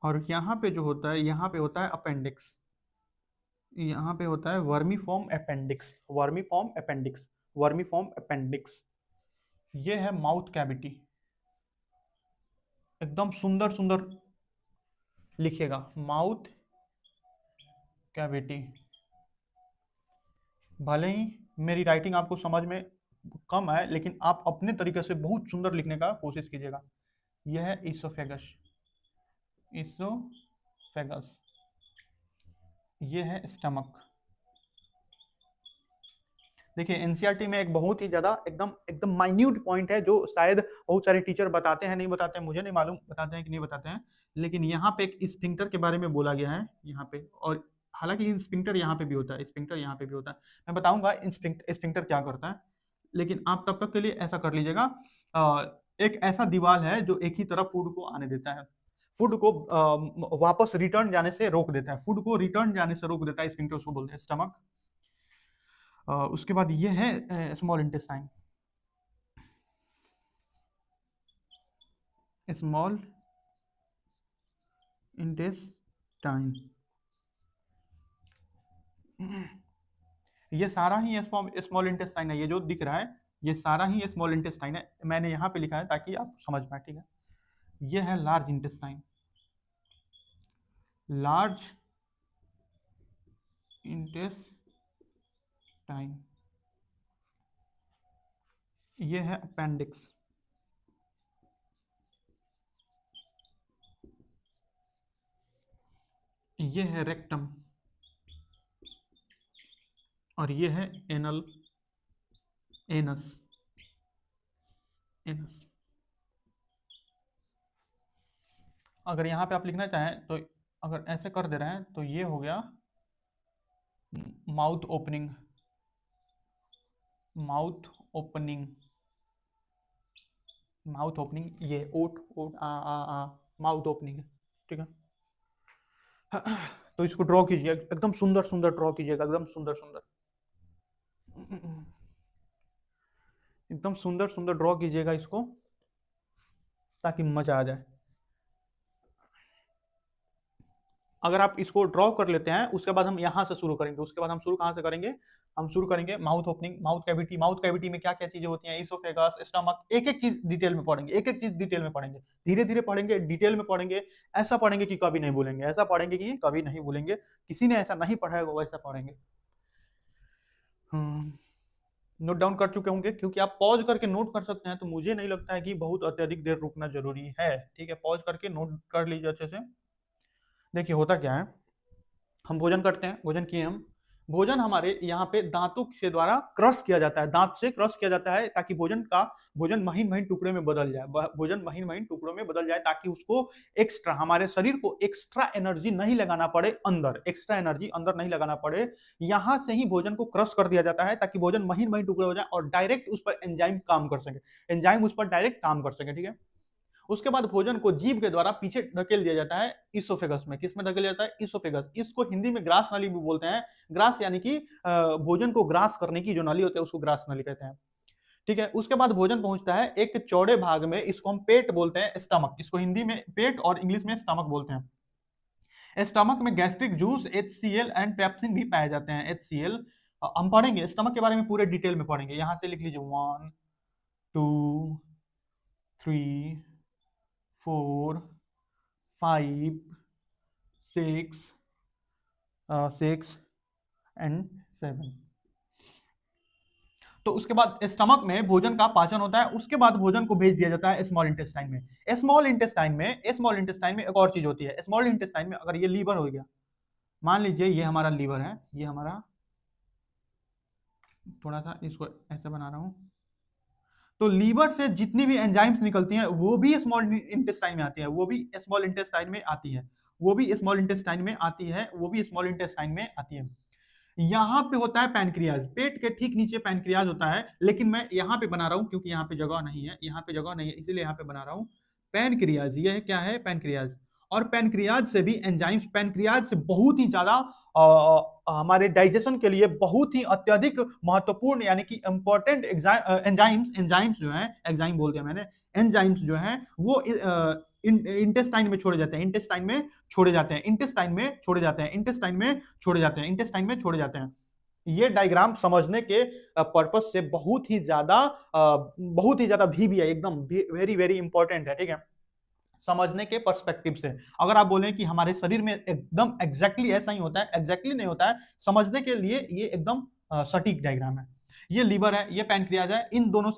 और यहाँ पे जो होता है, यहाँ पे होता है अपेंडिक्स, यहाँ पे होता है vermiform appendix, vermiform appendix, vermiform appendix. ये है माउथ कैविटी। एकदम सुंदर सुंदर लिखिएगा, माउथ कैविटी। भले ही मेरी राइटिंग आपको समझ में कम आए, लेकिन आप अपने तरीके से बहुत सुंदर लिखने का कोशिश कीजिएगा। यह है इसोफेगस, इसोफेगस। ये है स्टमक। देखिए एनसीईआरटी में एक बहुत ही ज्यादा एकदम एकदम माइन्यूट पॉइंट है, जो शायद बहुत सारे टीचर बताते हैं, नहीं बताते हैं, मुझे नहीं मालूम बताते हैं कि नहीं बताते हैं, लेकिन यहाँ पे एक स्फिंक्टर के बारे में बोला गया है यहाँ पे। और हालांकि स्फिंक्टर यहाँ पे भी होता है, स्फिंक्टर यहाँ पे भी होता है, मैं बताऊंगा स्फिंक्टर क्या करता है। लेकिन आप तब तक के लिए ऐसा कर लीजिएगा, एक ऐसा दीवार है जो एक ही तरफ फूड को आने देता है, फूड को वापस रिटर्न जाने से रोक देता है, फूड को रिटर्न जाने से रोक देता है, स्फिंक्टर उसको बोलते हैं स्टमक। उसके बाद ये है स्मॉल इंटेस्टाइन, स्मॉल इंटेस्टाइन। ये सारा ही स्मॉल इंटेस्टाइन है, ये जो दिख रहा है ये सारा ही स्मॉल इंटेस्टाइन है, मैंने यहाँ पे लिखा है ताकि आप समझ पाए, ठीक है? ये है लार्ज इंटेस्टाइन, लार्ज इंटेस्टाइन। ये है अपेंडिक्स, ये है रेक्टम, और ये है एनल, एनस, एनस। अगर यहाँ पे आप लिखना चाहें तो अगर ऐसे कर दे रहे हैं तो ये हो गया mouth opening, mouth opening, mouth opening, ये ओट ओट आ माउथ ओपनिंग है, ठीक है? तो इसको ड्रॉ कीजिए, एकदम सुंदर सुंदर ड्रॉ कीजिएगा, एकदम सुंदर सुंदर, एकदम सुंदर सुंदर ड्रॉ कीजिएगा इसको, ताकि मजा आ जाए। अगर आप इसको ड्रॉ कर लेते हैं, उसके बाद हम यहां से शुरू करेंगे। उसके बाद हम शुरू कहां से करेंगे? हम शुरू करेंगे mouth opening, mouth cavity. Mouth cavity में क्या क्या चीजें होती हैं, इसोफेगस, स्टमक, एक एक चीज डिटेल में पढ़ेंगे, एक एक चीज डिटेल में पढ़ेंगे, धीरे धीरे पढ़ेंगे, डिटेल में पढ़ेंगे। ऐसा पढ़ेंगे कि कभी नहीं भूलेंगे, ऐसा पढ़ेंगे कि कभी नहीं भूलेंगे। किसी ने ऐसा नहीं पढ़ा है वो वैसा पढ़ेंगे। नोट डाउन कर चुके होंगे, क्योंकि आप पॉज करके नोट कर सकते हैं, तो मुझे नहीं लगता है कि बहुत अत्यधिक देर रुकना जरूरी है। ठीक है, पॉज करके नोट कर लीजिए अच्छे से। देखिए होता क्या है, हम भोजन करते हैं, भोजन किए हम, भोजन हमारे यहाँ पे दांतों के द्वारा क्रश किया जाता है, दांत से क्रश किया जाता है, ताकि भोजन महीन महीन टुकड़े में बदल जाए, भोजन महीन महीन टुकड़ों में बदल जाए, ताकि उसको एक्स्ट्रा, हमारे शरीर को एक्स्ट्रा एनर्जी नहीं लगाना पड़े, अंदर एक्स्ट्रा एनर्जी अंदर नहीं लगाना पड़े। यहाँ से ही भोजन को क्रश कर दिया जाता है, ताकि भोजन महीन महीन टुकड़े हो जाए और डायरेक्ट उस पर एंजाइम काम कर सके, एंजाइम उस पर डायरेक्ट काम कर सके। ठीक है, उसके बाद भोजन को जीभ के द्वारा पीछे धकेल दिया जाता है इसोफेगस में। किस में धकेल जाता है? इसोफेगस। इसको हिंदी में ग्रास नली भी बोलते हैं। ग्रास यानी कि भोजन को ग्रास करने की जो नली होती है उसको ग्रास नली कहते हैं। ठीक है, उसके बाद भोजन पहुंचता है एक चौड़े भाग में, इसको हम पेट बोलते हैं, स्टमक। इसको हिंदी में पेट और इंग्लिश में स्टमक बोलते हैं। स्टमक में gastric juice, HCl and pepsin भी पाए जाते हैं। HCl हम पढ़ेंगे, स्टमक के बारे में पूरे डिटेल में पढ़ेंगे। यहां से लिख लीजिए 1 2 3 4 5 6 6 एंड 7। तो उसके बाद स्टमक में भोजन का पाचन होता है, उसके बाद भोजन को भेज दिया जाता है स्मॉल इंटेस्टाइन में। स्मॉल इंटेस्टाइन में एक और चीज होती है। स्मॉल इंटेस्टाइन में अगर ये लीवर हो गया, मान लीजिए ये हमारा लीवर है, ये हमारा, थोड़ा सा इसको ऐसे बना रहा हूं, तो लीवर से जितनी भी एंजाइम्स निकलती हैं वो भी स्मॉल इंटेस्टाइन में आती है, वो भी स्मॉल इंटेस्टाइन में आती है, वो भी स्मॉल इंटेस्टाइन में आती है, वो भी स्मॉल इंटेस्टाइन में आती है। यहाँ पे होता है पैनक्रियाज, पेट के ठीक नीचे पैनक्रियाज होता है, लेकिन मैं यहाँ पे बना रहा हूँ क्योंकि यहाँ पे जगह नहीं है, यहाँ पे जगह नहीं है, इसीलिए यहाँ पे बना रहा हूँ पैनक्रियाज। ये क्या है? पैनक्रियाज। और पैनक्रियाज से भी एंजाइम्स, पैनक्रियाज से बहुत ही ज्यादा हमारे डाइजेशन के लिए बहुत ही अत्यधिक महत्वपूर्ण, यानी कि इंपॉर्टेंट एंजाइम्स, एंजाइम्स जो है, एंजाइम बोल दिया मैंने, एंजाइम्स जो है वो इंटेस्टाइन में छोड़े जाते हैं, इंटेस्टाइन में छोड़े जाते हैं, इंटेस्टाइन में छोड़े जाते हैं, इंटेस्टाइन में छोड़े जाते हैं, इंटेस्टाइन में छोड़े जाते हैं। ये डायग्राम समझने के पर्पस से बहुत ही ज्यादा भी है, एकदम वेरी वेरी इंपॉर्टेंट है। ठीक है, समझने के पर्सपेक्टिव से। अगर आप बोलें कि हमारे शरीर में एकदम एग्जैक्टली ऐसा ही होता है, एग्जैक्टली नहीं होता है, समझने के लिए ये एकदम सटीक डायग्राम है। ये लीवर है, ये पैनक्रियाज है, इन दोनों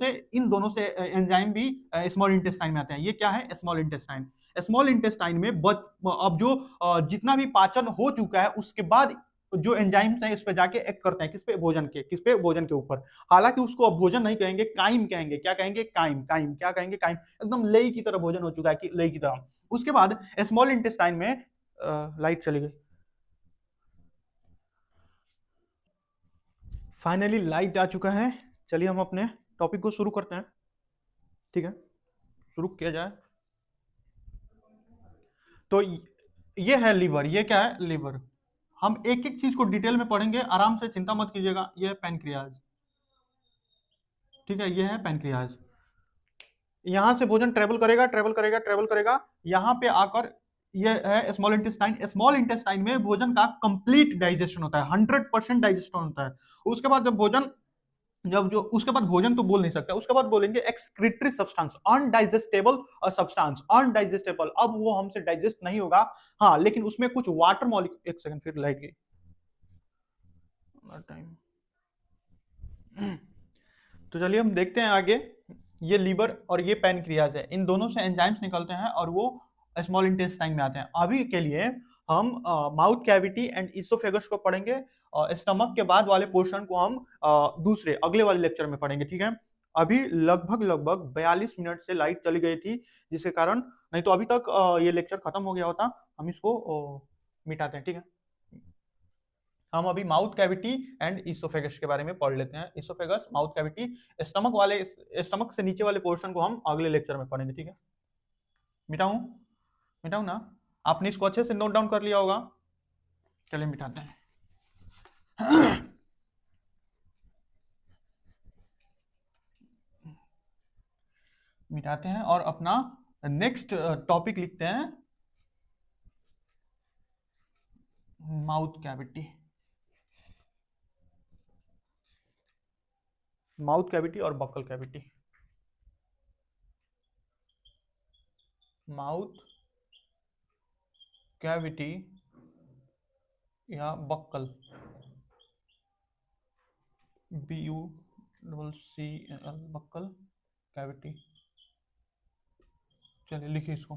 से एंजाइम भी स्मॉल इंटेस्टाइन में आते हैं। ये क्या है? Small intestine. स्मॉल इंटेस्टाइन में अब जो जितना भी पाचन हो चुका है उसके बाद जो एंजाइम्स हैं इस पे जाके एक्ट करते हैं, किस पे? भोजन के, किस पे? भोजन के ऊपर। हालांकि उसको अब भोजन नहीं कहेंगे, काइम कहेंगे। क्या कहेंगे? काइम। काइम क्या कहेंगे? काइम। एकदम लेई की तरह भोजन हो चुका है, कि लेई की तरह। उसके बाद स्मॉल इंटेस्टाइन में लाइट चली गई, फाइनली लाइट आ चुका है। चलिए हम अपने टॉपिक को शुरू करते हैं। ठीक है, शुरू किया जाए। तो ये है लीवर। ये क्या है? लीवर। हम एक एक चीज को डिटेल में पढ़ेंगे, आराम से, चिंता मत कीजिएगा। ये है पैनक्रियाज। ठीक है, ये है पैनक्रियाज। यहां से भोजन ट्रेवल करेगा, ट्रेवल करेगा, ट्रेवल करेगा, यहां पे आकर ये है स्मॉल इंटेस्टाइन। स्मॉल इंटेस्टाइन में भोजन का कंप्लीट डाइजेशन होता है, 100% डाइजेशन होता है। उसके बाद जब भोजन, जब जो उसके बाद भोजन तो बोल नहीं सकते, उसके बाद बोलेंगे एक्सक्रीटरी सब्सटेंस, अनडाइजेस्टेबल सब्सटेंस, अनडाइजेस्टेबल। अब वो हमसे डाइजेस्ट नहीं होगा, हाँ, लेकिन उसमें कुछ वाटर मॉलिक्यूल, एक सेकंड, फिर लाइट गई टाइम। तो चलिए हम देखते हैं आगे। ये लीवर और ये पैनक्रियाज है, इन दोनों से एंजाइम्स निकलते हैं और वो स्मॉल इंटेस्टाइन में आते हैं। अभी के लिए हम माउथ कैविटी एंड इसोफेगस को पढ़ेंगे, और स्टमक के बाद वाले पोर्शन को हम दूसरे अगले वाले लेक्चर में पढ़ेंगे। ठीक है, अभी लगभग लगभग 42 मिनट से लाइट चली गई थी, जिसके कारण, नहीं तो अभी तक ये लेक्चर खत्म हो गया होता। हम इसको मिटाते हैं। ठीक है, हम अभी माउथ कैविटी एंड इसोफेगस के बारे में पढ़ लेते हैं। इसोफेगस, माउथ कैविटी, स्टमक से नीचे वाले पोर्शन को हम अगले लेक्चर में पढ़ेंगे। ठीक है, मिटाऊं? मिटाऊं ना? आपने इसको अच्छे से नोट डाउन कर लिया होगा। चलिए मिटाते हैं। मिटाते हैं और अपना नेक्स्ट टॉपिक लिखते हैं, माउथ कैविटी। माउथ कैविटी और बक्कल कैविटी। माउथ कैविटी या बक्कल, BUCCL, बक्कल कैविटी। चलिए लिखिए इसको,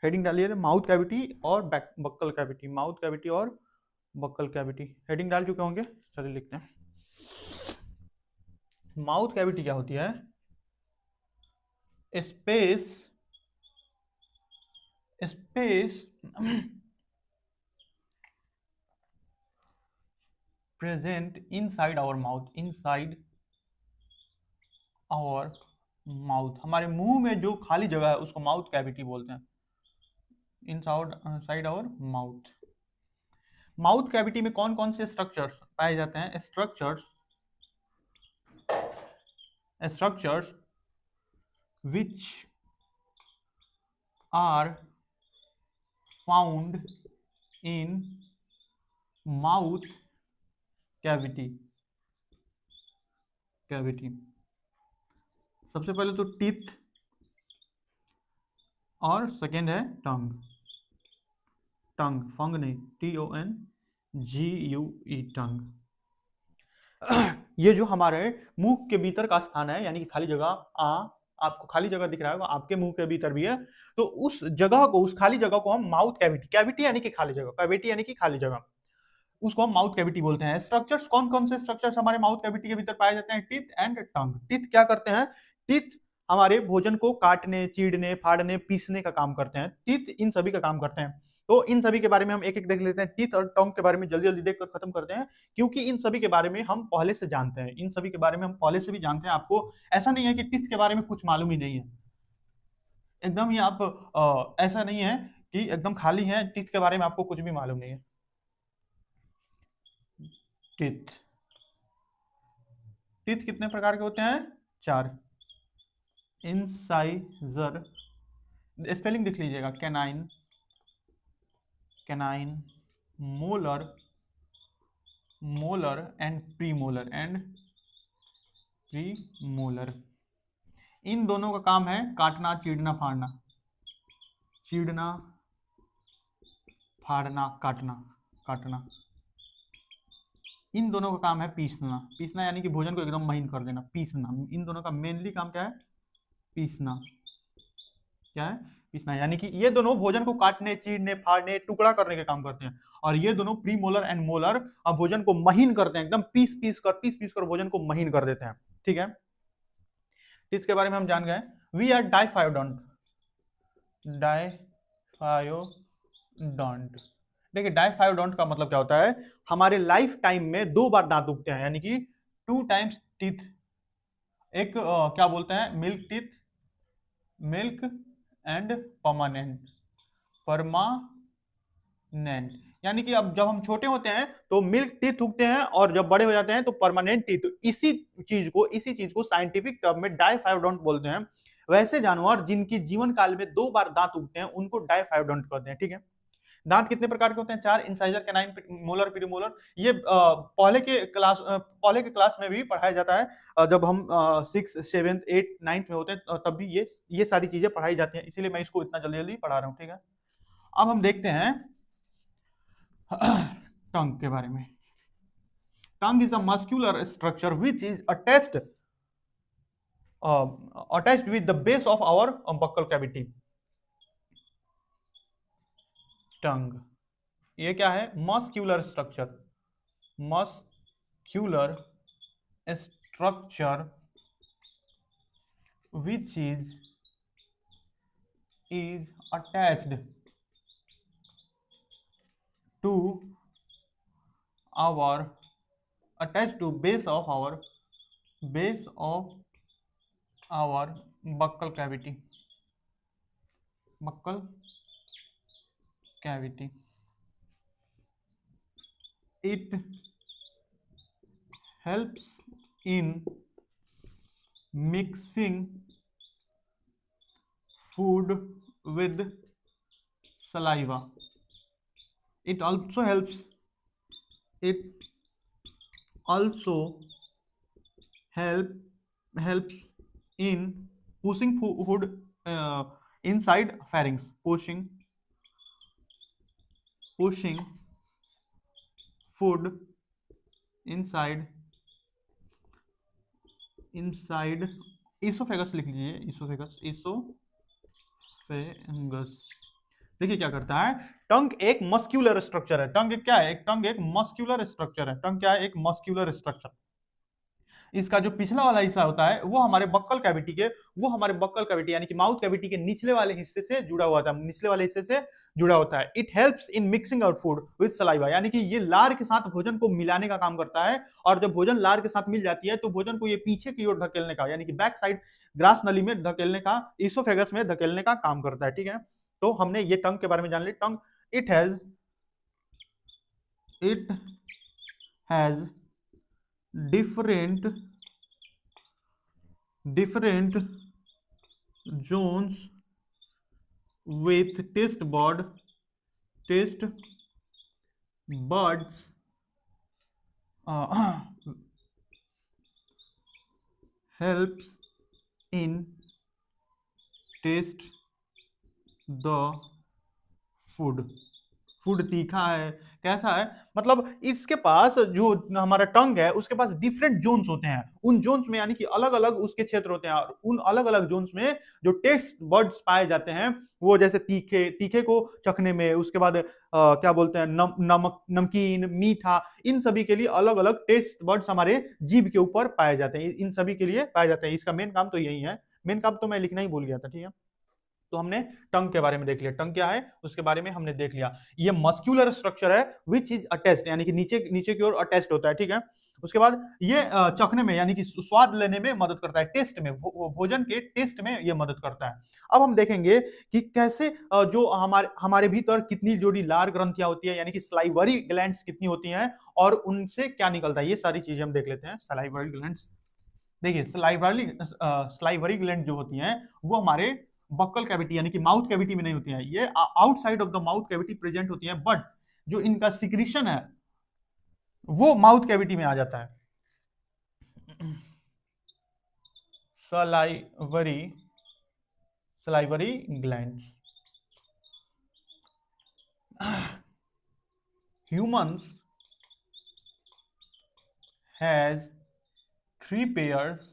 हेडिंग डालिए माउथ कैविटी और बक्कल कैविटी, माउथ कैविटी और बक्कल कैविटी। हेडिंग डाल चुके होंगे, चलिए लिखते हैं। माउथ कैविटी क्या होती है? Space present inside our mouth, inside our mouth, हमारे मुंह में जो खाली जगह है उसको माउथ कैविटी बोलते हैं, inside our mouth. Mouth cavity में कौन कौन से स्ट्रक्चर्स पाए जाते हैं? Structures which are found in mouth cavity। सबसे पहले तो टीथ और सेकेंड है टंग। फंग नहीं, TONGUE, टंग। ये जो हमारे मुंह के भीतर का स्थान है, यानी कि खाली जगह, आपको खाली जगह दिख रहा है, आपके मुंह के भीतर भी है, तो उस जगह को, उस खाली जगह को हम माउथ कैविटी यानी कि खाली जगह, कैविटी यानी कि खाली जगह, उसको हम माउथ कैविटी बोलते हैं। स्ट्रक्चर्स, कौन कौन से स्ट्रक्चर्स हमारे माउथ कैविटी के भीतर पाए जाते हैं? Teeth and tongue. टीथ क्या करते हैं? टीथ हमारे भोजन को काटने, चीरने, फाड़ने, पीसने का काम करते हैं। टीथ इन सभी का काम करते हैं। तो इन सभी के बारे में हम एक एक देख लेते हैं। टीथ और टंग के बारे में जल्दी जल्दी देखकर खत्म करते हैं, क्योंकि इन सभी के बारे में हम पहले से जानते हैं, इन सभी के बारे में हम पहले से भी जानते हैं। आपको ऐसा नहीं है कि टीथ के बारे में कुछ मालूम ही नहीं है, एकदम ही आप ऐसा नहीं है कि एकदम खाली है, टीथ के बारे में आपको कुछ भी मालूम नहीं है। टीथ कितने प्रकार के होते हैं? 4। इंसाइजर, स्पेलिंग देख लीजिएगा, कैनाइन, मोलर एंड प्रीमोलर, इन दोनों का काम है काटना, चीरना, फाड़ना, काटना। इन दोनों का काम है पीसना यानी कि भोजन को एकदम महीन कर देना, पीसना। इन दोनों का मेनली काम क्या है? पीसना। क्या है? पीसना, यानी कि ये दोनों भोजन को काटने, चीरने, फाड़ने, टुकड़ा करने के काम करते हैं, और ये दोनों प्रीमोलर एंड मोलर भोजन को महीन करते हैं, एकदम पीस कर भोजन को महीन कर देते हैं। ठीक है, इसके बारे में हम जान गए। We are diphyodont. देखिए, डाइफायोडोंट का मतलब क्या होता है? हमारे लाइफ टाइम में 2 बार दांत उगते हैं, यानी कि 2 टाइम्स टीथ। एक क्या बोलते हैं? मिल्क एंड परमानेंट, यानी कि अब जब हम छोटे होते हैं तो मिल्क टीथ उगते हैं, और जब बड़े हो जाते हैं तो परमानेंट टीथ। इसी चीज को साइंटिफिक टर्म में डाइफायोडोंट बोलते हैं। वैसे जानवर जिनकी जीवन काल में 2 बार दांत उगते हैं उनको डाइफायोडोंट कहते हैं। ठीक है, दांत कितने प्रकार के होते हैं? 4। Incisor, canine, molar, premolar. ये पहले के क्लास में भी पढ़ाया जाता है, जब हम 6, 7, 8, 9 में होते हैं तब भी ये सारी चीजें पढ़ाई जाती हैं, इसीलिए मैं इसको इतना जल्दी जल्दी पढ़ा रहा हूँ। ठीक है, अब हम देखते हैं टंग के बारे में। Tongue is a muscular structure which is attached with the base of our buccal cavity. Tongue ये क्या है? Muscular structure which is attached to base of our buccal cavity। it helps in mixing food with saliva. It also helps. It also help helps in pushing food inside pharynx. Pushing food inside oesophagus लिख लीजिए, oesophagus. देखिए क्या करता है, टंग एक muscular structure है। टंग क्या है? टंग एक मस्क्यूलर स्ट्रक्चर है। टंग क्या है? एक मस्क्यूलर स्ट्रक्चर। इसका जो पिछला वाला हिस्सा होता है वो हमारे बक्कल कैविटी यानी कि माउथ कैविटी के निचले वाले हिस्से से जुड़ा हुआ था, निचले वाले हिस्से से जुड़ा होता है। It helps in mixing out food with saliva, यानी कि ये लार के साथ भोजन को मिलाने का काम करता है। और जब भोजन लार के साथ मिल जाती है तो भोजन को ये पीछे की ओर धकेलने का, यानी कि बैक साइड ग्रास नली में धकेलने का, इसोफेगस में धकेलने का काम करता है। ठीक है, तो हमने ये टंग के बारे में जान लिया। टंग it has different zones with taste buds helps in taste the food। Food तीखा है, कैसा है, मतलब इसके पास जो हमारा टंग है उसके पास डिफरेंट जोन्स होते हैं। उन जोन्स में यानी कि अलग अलग उसके क्षेत्र होते हैं, और उन अलग अलग जोन्स में जो टेस्ट बर्ड्स पाए जाते हैं वो जैसे तीखे को चखने में, उसके बाद क्या बोलते हैं नमक, नमकीन, मीठा, इन सभी के लिए अलग अलग टेस्ट बर्ड्स हमारे जीभ के ऊपर पाए जाते हैं। इन सभी के लिए पाए जाते हैं। इसका मेन काम तो यही है। मेन काम तो मैं लिखना ही भूल गया था। ठीक है, तो हमने टंग के बारे में देख लिया। टंग क्या है उसके बारे में हमने देख लिया। ये मस्क्यूलर स्ट्रक्चर है विच इज अटैच्ड, यानी कि नीचे की ओर अटैच्ड होता है। ठीक है, उसके बाद ये चखने में यानी कि स्वाद लेने में मदद करता है, टेस्ट में, भोजन के टेस्ट में ये मदद करता है। अब हम देखेंगे कि कैसे जो हमारे भीतर कितनी जोड़ी लार ग्रंथियां होती है, यानी कि सलाइवरी ग्लैंड्स कितनी होती हैं और उनसे क्या निकलता है, ये सारी चीजें हम देख लेते हैं। सलाइवरी ग्लैंड्स, देखिए सलाइवरी ग्लैंड जो होती हैं वो हमारे बक्कल कैविटी यानी कि माउथ कैविटी में नहीं होती है, ये outside of the mouth cavity present होती है, बट जो इनका सिक्रीशन है वो माउथ कैविटी में आ जाता है। Salivary glands. Humans has 3 pairs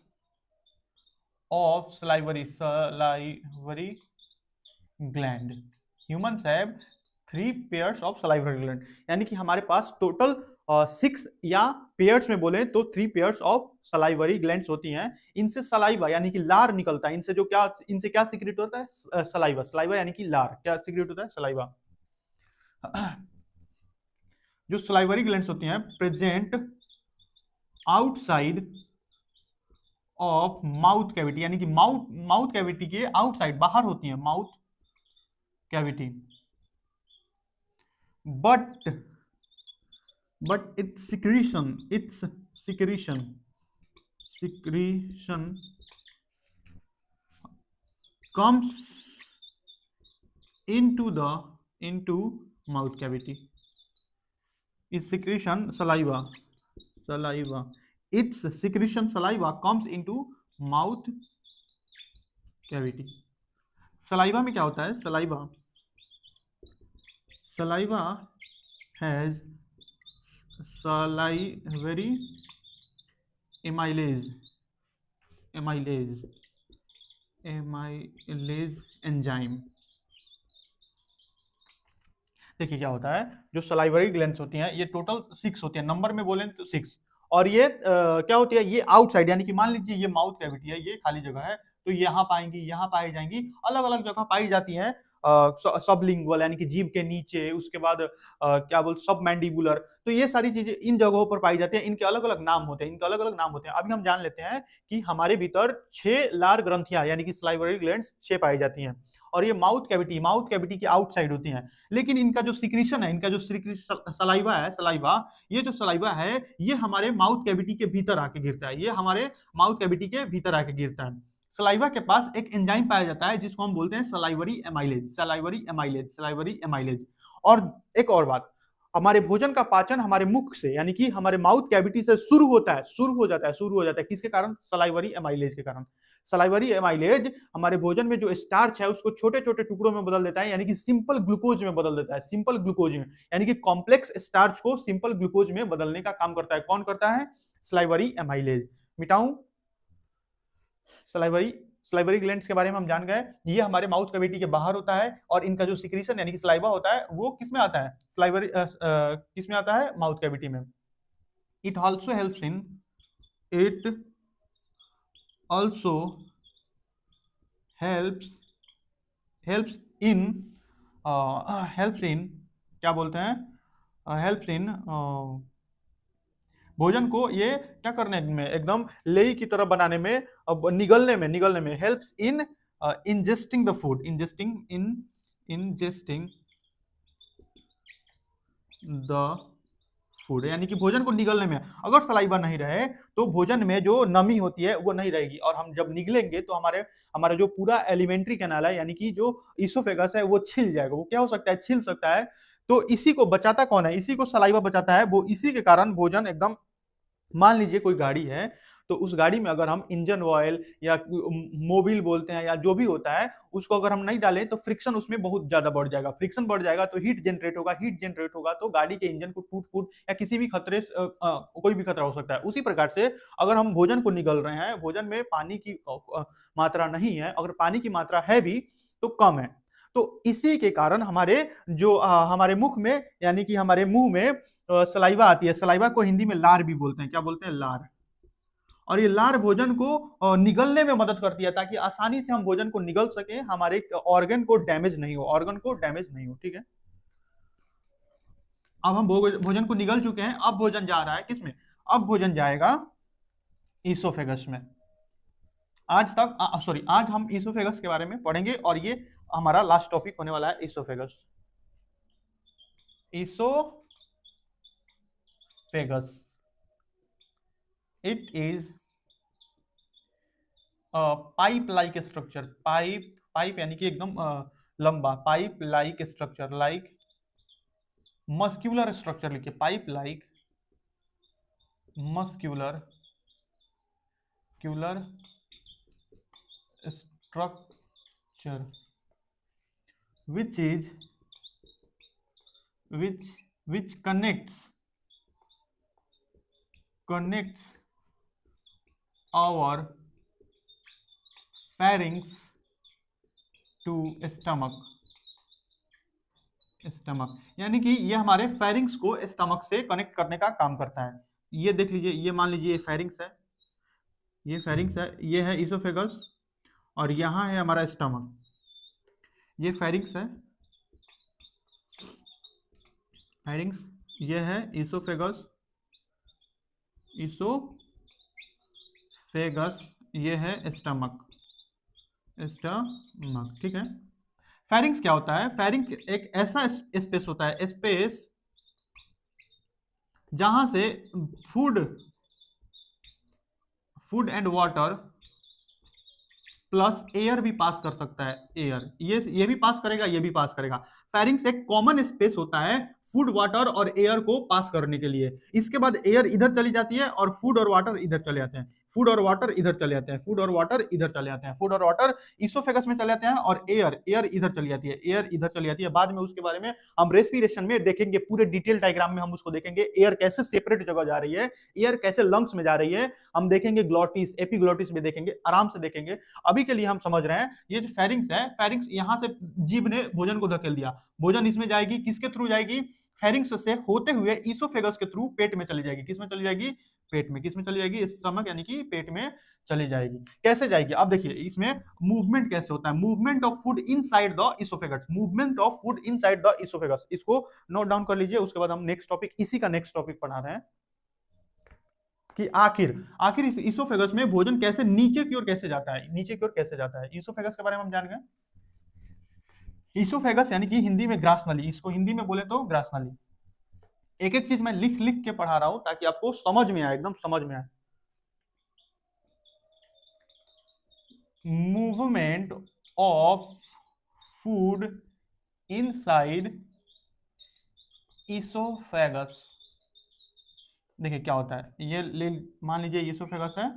of salivary gland. Humans have 3 pairs of salivary gland, यानी कि हमारे पास टोटल 6 या पेयर्स में बोले तो 3 पेयर्स ऑफ सलाइवरी ग्लैंड्स होती हैं। इनसे सलाइवा यानी कि लार निकलता है। इनसे क्या सीक्रेट होता है? सलाइवा यानी कि लार। क्या सीक्रेट होता है? सलाइवा। जो सलाइवरी ग्लैंड्स होती हैं present outside of mouth cavity, यानी कि माउथ कैविटी के आउटसाइड, बाहर होती है mouth cavity, but its secretion comes into mouth cavity. Its secretion saliva its secretion saliva comes into mouth cavity. Saliva में क्या होता है? Saliva has salivary amylase enzyme. देखिए क्या होता है, जो सलाइवरी ग्लैंड्स होती हैं ये टोटल 6 होती हैं, नंबर में बोलें तो 6। और ये क्या होती है, ये आउटसाइड, यानी कि मान लीजिए ये माउथ कैविटी है, ये खाली जगह है, तो यहाँ पाएंगी, यहाँ पाई जाएंगी, अलग अलग जगह पाई जाती हैं। सबलिंगुअल यानी कि जीभ के नीचे, उसके बाद क्या बोलते सब मैंडिबुलर, तो ये सारी चीजें इन जगहों पर पाई जाती हैं। इनके अलग अलग नाम होते हैं। अभी हम जान लेते हैं कि हमारे भीतर 6 लार ग्रंथियां यानी कि सलाइवरी ग्लैंड्स 6 पाई जाती हैं। और ये माउथ कैविटी के आउटसाइड होती हैं। लेकिन इनका जो सिक्रीशन है, इनका जो सलाइवा है, सलाइवा, ये जो सलाइवा है ये हमारे माउथ कैविटी के भीतर आके गिरता है, ये हमारे माउथ कैविटी के भीतर आके गिरता है। सलाइवा के पास एक एंजाइम पाया जाता है जिसको हम बोलते हैं salivary amylase, salivary amylase, salivary amylase. और एक और बात, हमारे भोजन का पाचन हमारे मुख से यानी कि हमारे माउथ कैविटी से शुरू होता है, शुरू हो जाता है किसके कारण? सलाइवरी एमाइलेज के कारण। सलाइवरी एमाइलेज हमारे भोजन में जो स्टार्च है उसको छोटे छोटे टुकड़ों में बदल देता है, यानी कि सिंपल ग्लूकोज में बदल देता है, सिंपल ग्लूकोज में, यानी कि कॉम्प्लेक्स स्टार्च को सिंपल ग्लूकोज में बदलने का काम करता है। कौन करता है? Salivary amylase. मिटाऊं? सलाइवरी सलाइवरी ग्लैंड्स के बारे में हम जान गए, ये हमारे माउथ कैविटी के बाहर होता है और इनका जो सिक्रीशन यानी कि सलाइवा होता है वो किस में आता है? सलाइवरी किस में आता है? माउथ कैविटी में। It also helps in it also helps helps in helps in क्या बोलते हैं? हेल्प्स इन भोजन को ये क्या करने में, एकदम लेई की तरह बनाने में, अब निगलने में helps in ingesting the food, ingesting the food, यानी कि भोजन को निगलने में। अगर सलाइवा नहीं रहे तो भोजन में जो नमी होती है वो नहीं रहेगी, और हम जब निगलेंगे तो हमारे हमारा जो पूरा एलिमेंट्री कैनाल है यानी कि जो इसोफेगस है वो छिल जाएगा। वो क्या हो सकता है? छिल सकता है। तो इसी को बचाता कौन है? इसी को सलाइवा बचाता है। वो इसी के कारण भोजन एकदम, मान लीजिए कोई गाड़ी है तो उस गाड़ी में अगर हम इंजन ऑयल या मोबिल बोलते हैं या जो भी होता है उसको अगर हम नहीं डालें तो फ्रिक्शन उसमें बहुत ज्यादा बढ़ जाएगा, फ्रिक्शन बढ़ जाएगा तो हीट जनरेट होगा, हीट जनरेट होगा तो गाड़ी के इंजन को टूट फूट या किसी भी खतरे कोई भी खतरा हो सकता है। उसी प्रकार से अगर हम भोजन को निगल रहे हैं, भोजन में पानी की मात्रा नहीं है, अगर पानी की मात्रा है भी तो कम है, तो इसी के कारण हमारे जो हमारे मुख में यानी कि हमारे मुंह में सलाइवा आती है। सलाइवा को हिंदी में लार भी बोलते हैं। क्या बोलते हैं? लार। और ये लार भोजन को निगलने में मदद करती है ताकि आसानी से हम भोजन को निगल सके, हमारे ऑर्गन को डैमेज नहीं हो, ऑर्गन को डैमेज नहीं हो। ठीक है, अब हम भोजन को निगल चुके हैं, अब भोजन जा रहा है किसमें? अब भोजन जाएगा ईसोफेगस में। आज तक सॉरी, आज हम ईसोफेगस के बारे में पढ़ेंगे और ये हमारा लास्ट टॉपिक होने वाला है, oesophagus. Oesophagus, it is pipe like structure, pipe यानी कि एकदम लंबा, pipe like structure, like muscular structure लिखिए, pipe like muscular structure which connects our pharynx to stomach, यानी कि ये हमारे फेरिंग्स को स्टमक से कनेक्ट करने का काम करता है। ये देख लीजिए, ये मान लीजिए ये फेरिंग्स है, ये फेरिंग्स है, ये है इसोफेगस और यहाँ है हमारा स्टमक। ये फेरिंग्स है, फेरिंग्स, ये है इसोफेगस, ये है स्टमक। ठीक है। फेरिंग्स क्या होता है? फेरिंग एक ऐसा स्पेस होता है, स्पेस जहां से food and water plus air भी पास कर सकता है। एयर ये भी पास करेगा, ये भी पास करेगा। फेरिंग्स एक कॉमन स्पेस होता है फूड, वाटर और एयर को पास करने के लिए। इसके बाद एयर इधर चली जाती है और फूड और वाटर इधर चले जाते हैं, फूड और वाटर इधर चले जाते हैं, फूड और वाटर इधर चले जाते हैं, फूड और वाटर इसोफेगस में चले जाते हैं और एयर इधर चली जाती है, एयर इधर चली जाती है। बाद में उसके बारे में हम रेस्पिरेशन में देखेंगे, पूरे डिटेल डायग्राम में हम उसको देखेंगे, एयर कैसे सेपरेट जगह जा रही है, एयर कैसे लंग्स में जा रही है, हम देखेंगे ग्लॉटिस, एपिग्लॉटिस में देखेंगे, आराम से देखेंगे। अभी के लिए हम समझ रहे हैं ये जो फेरिंग्स है, फेरिंग्स यहां से जीभ ने भोजन को धकेल दिया, भोजन इसमें जाएगी, किसके थ्रू जाएगी? फेरिंग्स से होते हुए इसोफेगस के थ्रू पेट में चली जाएगी। किसमें चली जाएगी? पेट में। किसमें चली जाएगी? स्टमक यानी कि पेट में चली जाएगी। कैसे जाएगी? अब देखिए इसमें मूवमेंट कैसे होता है, movement of food inside the oesophagus, movement of food inside the oesophagus, इसको नोट डाउन कर लीजिए। उसके बाद हम नेक्स्ट टॉपिक, इसी का नेक्स्ट टॉपिक पढ़ा रहे हैं कि आखिर इस इसोफेगस में भोजन कैसे नीचे की ओर कैसे जाता है, नीचे की ओर कैसे जाता है। इसोफेगस के बारे में हम जान गए। ईसोफेगस यानी कि हिंदी में ग्रास नली, इसको हिंदी में बोले तो ग्रास नली। एक एक चीज मैं लिख लिख के पढ़ा रहा हूं ताकि आपको समझ में आए, एकदम समझ में आए। Movement of food inside oesophagus. देखिए क्या होता है, ये ले मान लीजिए ईसोफेगस है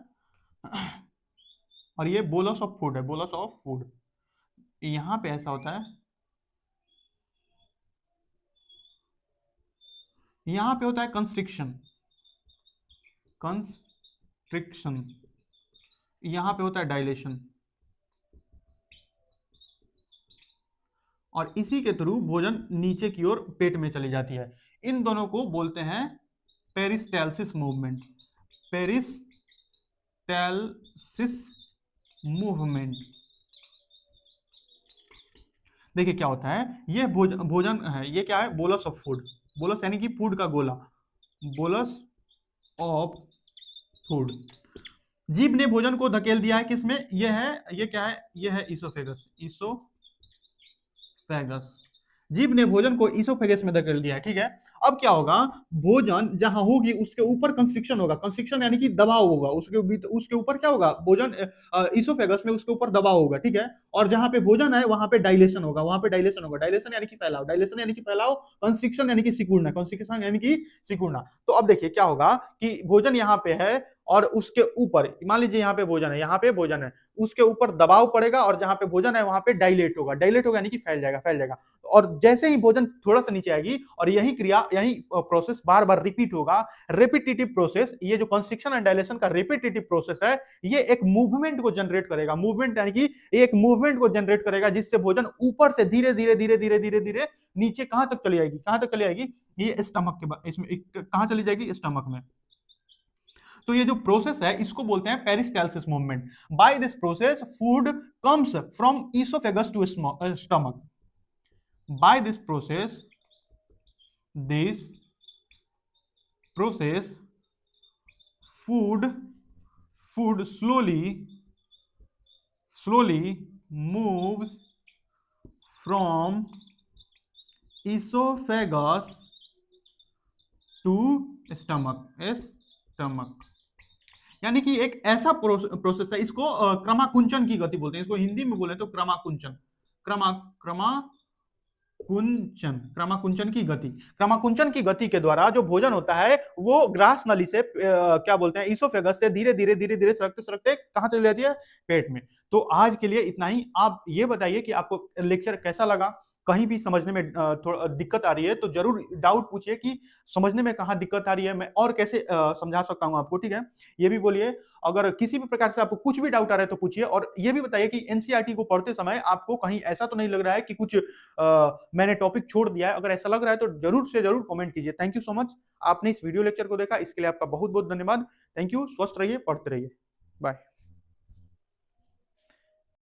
और ये बोलस ऑफ फूड है, बोलस ऑफ फूड। यहां पे ऐसा होता है, यहां पे होता है कंस्ट्रिक्शन, कंस्ट्रिक्शन। यहां पे होता है डायलेशन, और इसी के थ्रू भोजन नीचे की ओर पेट में चली जाती है। इन दोनों को बोलते हैं पेरिस्टालसिस मूवमेंट, पेरिस्टालसिस मूवमेंट। देखिए क्या होता है, ये भोजन है, ये क्या है, बोलस ऑफ फूड। बोलस यानी कि फूड का गोला, बोलस ऑफ फूड। जीभ ने भोजन को धकेल दिया है किसमें, ये है, ये क्या है, ये है ईसोफेगस, ईसोफेगस। जीभ ने भोजन को ईसोफेगस में धकेल दिया है, ठीक है। अब क्या होगा, भोजन जहां होगी उसके ऊपर कंस्ट्रिक्शन होगा, कंस्ट्रिक्शन यानी कि दबाव होगा, उसके ऊपर क्या होगा, भोजन ईसोफेगस में उसके ऊपर दबाव होगा, ठीक है। और जहां पे भोजन है वहां पे डायलेशन होगा, वहां पे डायलेशन होगा। डायलेशन यानी कि फैलाव, डायलेशन यानी कि फैलाव, कंस्ट्रिक्शन यानी कि सिकुड़ना, कंस्ट्रिक्शन यानी कि सिकुड़ना। तो अब देखिए क्या होगा कि भोजन यहाँ पे है और उसके ऊपर मान लीजिए यहाँ पे भोजन है, यहाँ पे भोजन है, उसके ऊपर दबाव पड़ेगा और जहां पे भोजन है वहां पे डायलेट होगा, डायलेट होगा यानी कि फैल जाएगा, फैल जाएगा। और जैसे ही भोजन थोड़ा सा नीचे आएगी और यही क्रिया, यही प्रोसेस बार बार रिपीट होगा, रेपिटेटिव प्रोसेस, ये जो कंस्ट्रिक्शन एंड डायलेशन का रेपिटेटिव प्रोसेस है, ये एक मूवमेंट को जनरेट करेगा। मूवमेंट यानी कि एक मूवमेंट को जनरेट करेगा जिससे भोजन ऊपर से धीरे धीरे धीरे धीरे धीरे धीरे नीचे कहां तक चली जाएगी, कहां तक चली जाएगी, ये स्टमक के, इसमें कहां चली जाएगी, स्टमक में। तो ये जो प्रोसेस है इसको बोलते हैं peristalsis movement. By this process food comes from oesophagus to stomach. By this process food slowly moves from esophagus to stomach। यानी कि एक ऐसा प्रोसेस है, इसको क्रमाकुंचन की गति बोलते हैं, इसको हिंदी में बोले तो क्रमाकुंचन, क्रमाकुंचन की गति। क्रमाकुंचन की गति के द्वारा जो भोजन होता है वो ग्रास नली से क्या बोलते हैं, ईसोफेगस से धीरे धीरे धीरे धीरे सरकते सरकते कहां चली जाती है, पेट में। तो आज के लिए इतना ही। आप ये बताइए कि आपको लेक्चर कैसा लगा, कहीं भी समझने में थोड़ा दिक्कत आ रही है तो जरूर डाउट पूछिए कि समझने में कहाँ दिक्कत आ रही है, मैं और कैसे समझा सकता हूँ आपको, ठीक है। ये भी बोलिए, अगर किसी भी प्रकार से आपको कुछ भी डाउट आ रहा है तो पूछिए। और ये भी बताइए कि एनसीईआरटी को पढ़ते समय आपको कहीं ऐसा तो नहीं लग रहा है कि कुछ मैंने टॉपिक छोड़ दिया है। अगर ऐसा लग रहा है तो जरूर से जरूर कमेंट कीजिए। थैंक यू सो मच, आपने इस वीडियो लेक्चर को देखा, इसके लिए आपका बहुत बहुत धन्यवाद। थैंक यू, स्वस्थ रहिए, पढ़ते रहिए, बाय।